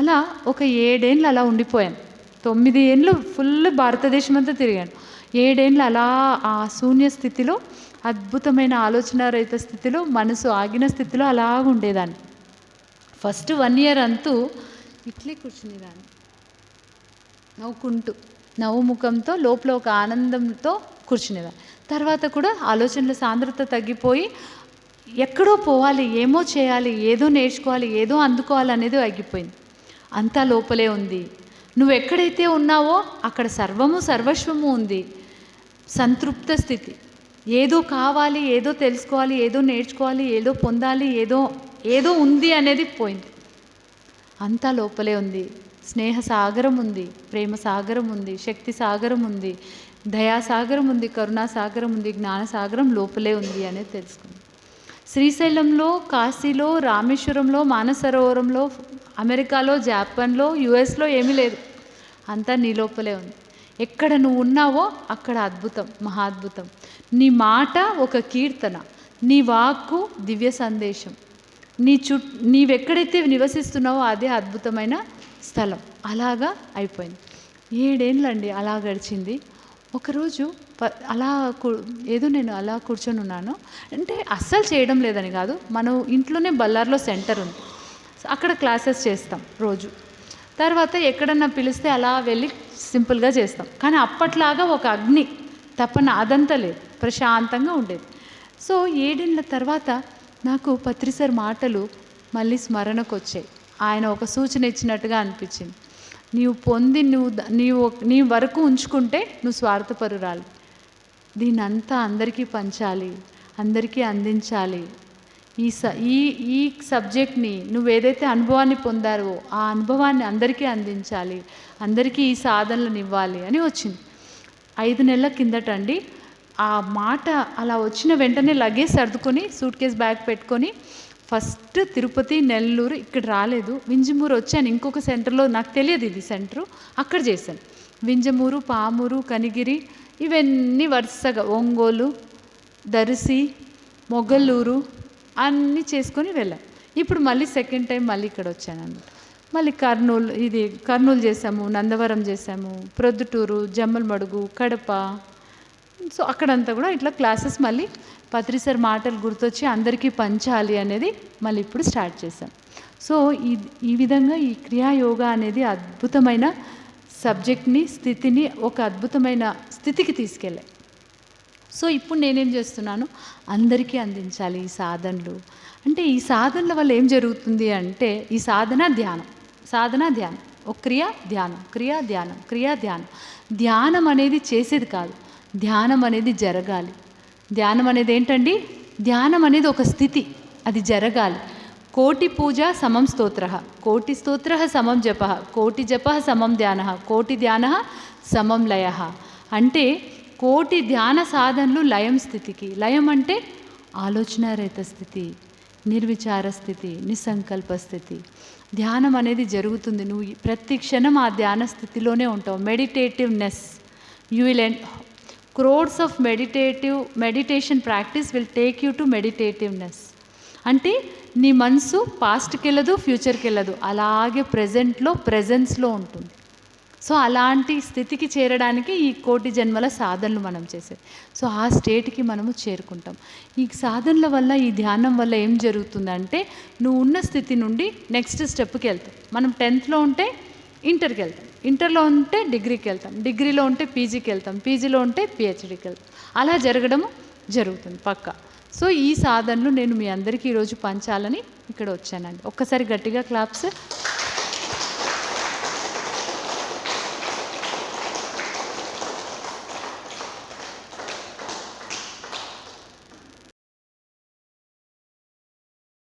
అలా ఒక 7 ఏళ్ళు అలా ఉండిపోయాను. 9 ఏళ్ళు ఫుల్ భారతదేశం అంతా తిరిగాను. 7 ఏళ్ళు అలా ఆ శూన్య స్థితిలో, అద్భుతమైన ఆలోచనారహిత స్థితిలో, మనసు ఆగిన స్థితిలో అలాగ ఉండేదాన్ని. ఫస్ట్ 1 ఇయర్ అంతా ఇట్లే కూర్చునేదాన్ని, నవ్వుకుంటూ నవ్వుముఖంతో లోపల ఒక ఆనందంతో కూర్చునేదాన్ని. తర్వాత కూడా ఆలోచనల సాంద్రత తగ్గిపోయి ఎక్కడో పోవాలి, ఏమో చేయాలి, ఏదో నేర్చుకోవాలి, ఏదో అందుకోవాలి అనేది ఆగిపోయింది. అంతా లోపలే ఉంది. నువ్వు ఎక్కడైతే ఉన్నావో అక్కడ సర్వము సర్వస్వము ఉంది. సంతృప్త స్థితి. ఏదో కావాలి, ఏదో తెలుసుకోవాలి, ఏదో నేర్చుకోవాలి, ఏదో పొందాలి, ఏదో ఉంది అనేది పోయింది. అంతా లోపలే ఉంది. స్నేహ సాగరం ఉంది, ప్రేమ సాగరం ఉంది, శక్తి సాగరం ఉంది, దయా సాగరం ఉంది, కరుణా సాగరం ఉంది, జ్ఞాన సాగరం లోపలే ఉంది అనేది తెలుసుకుంది. శ్రీశైలంలో, కాశీలో, రామేశ్వరంలో, మానసరోవరంలో, అమెరికాలో, జపాన్లో, యుఎస్లో ఏమీ లేదు. అంతా నీ లోపలే ఉంది. ఎక్కడ నువ్వు ఉన్నావో అక్కడ అద్భుతం, మహాద్భుతం. నీ మాట ఒక కీర్తన, నీ వాక్కు దివ్య సందేశం. నీవెక్కడైతే నివసిస్తున్నావో అదే అద్భుతమైన స్థలం. అలాగా అయిపోయింది. 7 ఏళ్ళండి అలా గడిచింది. ఒకరోజు నేను అలా కూర్చొని ఉన్నాను. అంటే అస్సలు చేయడం లేదని కాదు, మనం ఇంట్లోనే బళ్ళార్లో సెంటర్ ఉంది, అక్కడ క్లాసెస్ చేస్తాం రోజు. తర్వాత ఎక్కడన్నా పిలిస్తే అలా వెళ్ళి సింపుల్గా చేస్తాం. కానీ అప్పట్లాగా ఒక అగ్ని తపన అదంతా లేదు, ప్రశాంతంగా ఉండేది. సో 7 ఏళ్ళ తర్వాత నాకు పత్రి సార్ మాటలు మళ్ళీ స్మరణకు వచ్చాయి. ఆయన ఒక సూచన ఇచ్చినట్టుగా అనిపించింది. నీవు పొంది నీ వరకు ఉంచుకుంటే నువ్వు స్వార్థపరురాలి. దీన్నంతా అందరికీ పంచాలి, అందరికీ అందించాలి. ఈ సబ్జెక్ట్ని నువ్వు ఏదైతే అనుభవాన్ని పొందారో ఆ అనుభవాన్ని అందరికీ అందించాలి, అందరికీ ఈ సాధనలను ఇవ్వాలి అని వచ్చింది. 5 నెలల కిందటండి ఆ మాట అలా వచ్చిన వెంటనే లగేజ్ సర్దుకొని సూట్ కేస్ బ్యాగ్ పెట్టుకొని ఫస్ట్ తిరుపతి, నెల్లూరు, ఇక్కడ రాలేదు, వింజమూరు వచ్చాను. ఇంకొక సెంటర్లో నాకు తెలియదు ఇది సెంటరు, అక్కడ చేశాను. వింజమూరు, పామూరు, కనిగిరి ఇవన్నీ వరుసగా, ఒంగోలు, దర్శి, మొగలూరు అన్నీ చేసుకొని వెళ్ళాను. ఇప్పుడు మళ్ళీ సెకండ్ టైం మళ్ళీ ఇక్కడ వచ్చాను అన్నమాట. మళ్ళీ కర్నూలు చేసాము, నందవరం చేసాము, ప్రొద్దుటూరు, జమ్మలమడుగు, కడప. సో అక్కడంతా కూడా ఇట్లా క్లాసెస్ మళ్ళీ పత్రి సార్ మాటలు గుర్తొచ్చి అందరికీ పంచాలి అనేది మళ్ళీ ఇప్పుడు స్టార్ట్ చేశాం. సో ఈ విధంగా ఈ క్రియాయోగా అనేది అద్భుతమైన సబ్జెక్ట్ని, స్థితిని ఒక అద్భుతమైన స్థితికి తీసుకెళ్ళాయి. సో ఇప్పుడు నేనేం చేస్తున్నాను, అందరికీ అందించాలి ఈ సాధనలు. అంటే ఈ సాధనల వల్ల ఏం జరుగుతుంది అంటే ఈ సాధన ధ్యానం, ఒక క్రియ ధ్యానం. ధ్యానం అనేది చేసేది కాదు, ధ్యానం అనేది జరగాలి. ధ్యానం అనేది ఏంటండి, ధ్యానం అనేది ఒక స్థితి, అది జరగాలి. కోటి పూజ సమం స్తోత్ర, కోటి స్తోత్ర సమం జప, కోటి జప సమం ధ్యాన, కోటి ధ్యాన సమం లయ. అంటే కోటి ధ్యాన సాధనలు లయం స్థితికి. లయం అంటే ఆలోచనారహిత స్థితి, నిర్విచార స్థితి, నిస్సంకల్ప స్థితి. ధ్యానం అనేది జరుగుతుంది, నువ్వు ప్రతి క్షణం ఆ ధ్యాన స్థితిలోనే ఉంటావు. Meditativeness, you will crores of meditation practice will take you to meditativeness. అంటే నీ మనసు పాస్ట్కి వెళ్ళదు, ఫ్యూచర్కి వెళ్ళదు, అలాగే ప్రెజెన్స్లో ఉంటుంది. సో అలాంటి స్థితికి చేరడానికి ఈ కోటి జన్మల సాధనలు మనం చేసేది. సో ఆ స్టేట్కి మనము చేరుకుంటాం. ఈ సాధనల వల్ల, ఈ ధ్యానం వల్ల ఏం జరుగుతుందంటే నువ్వు ఉన్న స్థితి నుండి నెక్స్ట్ స్టెప్కి వెళ్తావు. మనం 10th ఉంటే ఇంటర్కి వెళ్తాం, ఇంటర్లో ఉంటే డిగ్రీకి వెళ్తాం, డిగ్రీలో ఉంటే పీజీకి వెళ్తాం, పీజీలో ఉంటే పిహెచ్డీకి వెళ్తాం. అలా జరగడము జరుగుతుంది పక్కా. సో ఈ సాధనలు నేను మీ అందరికీ ఈరోజు పంచాలని ఇక్కడ వచ్చానండి. ఒక్కసారి గట్టిగా క్లాప్స్.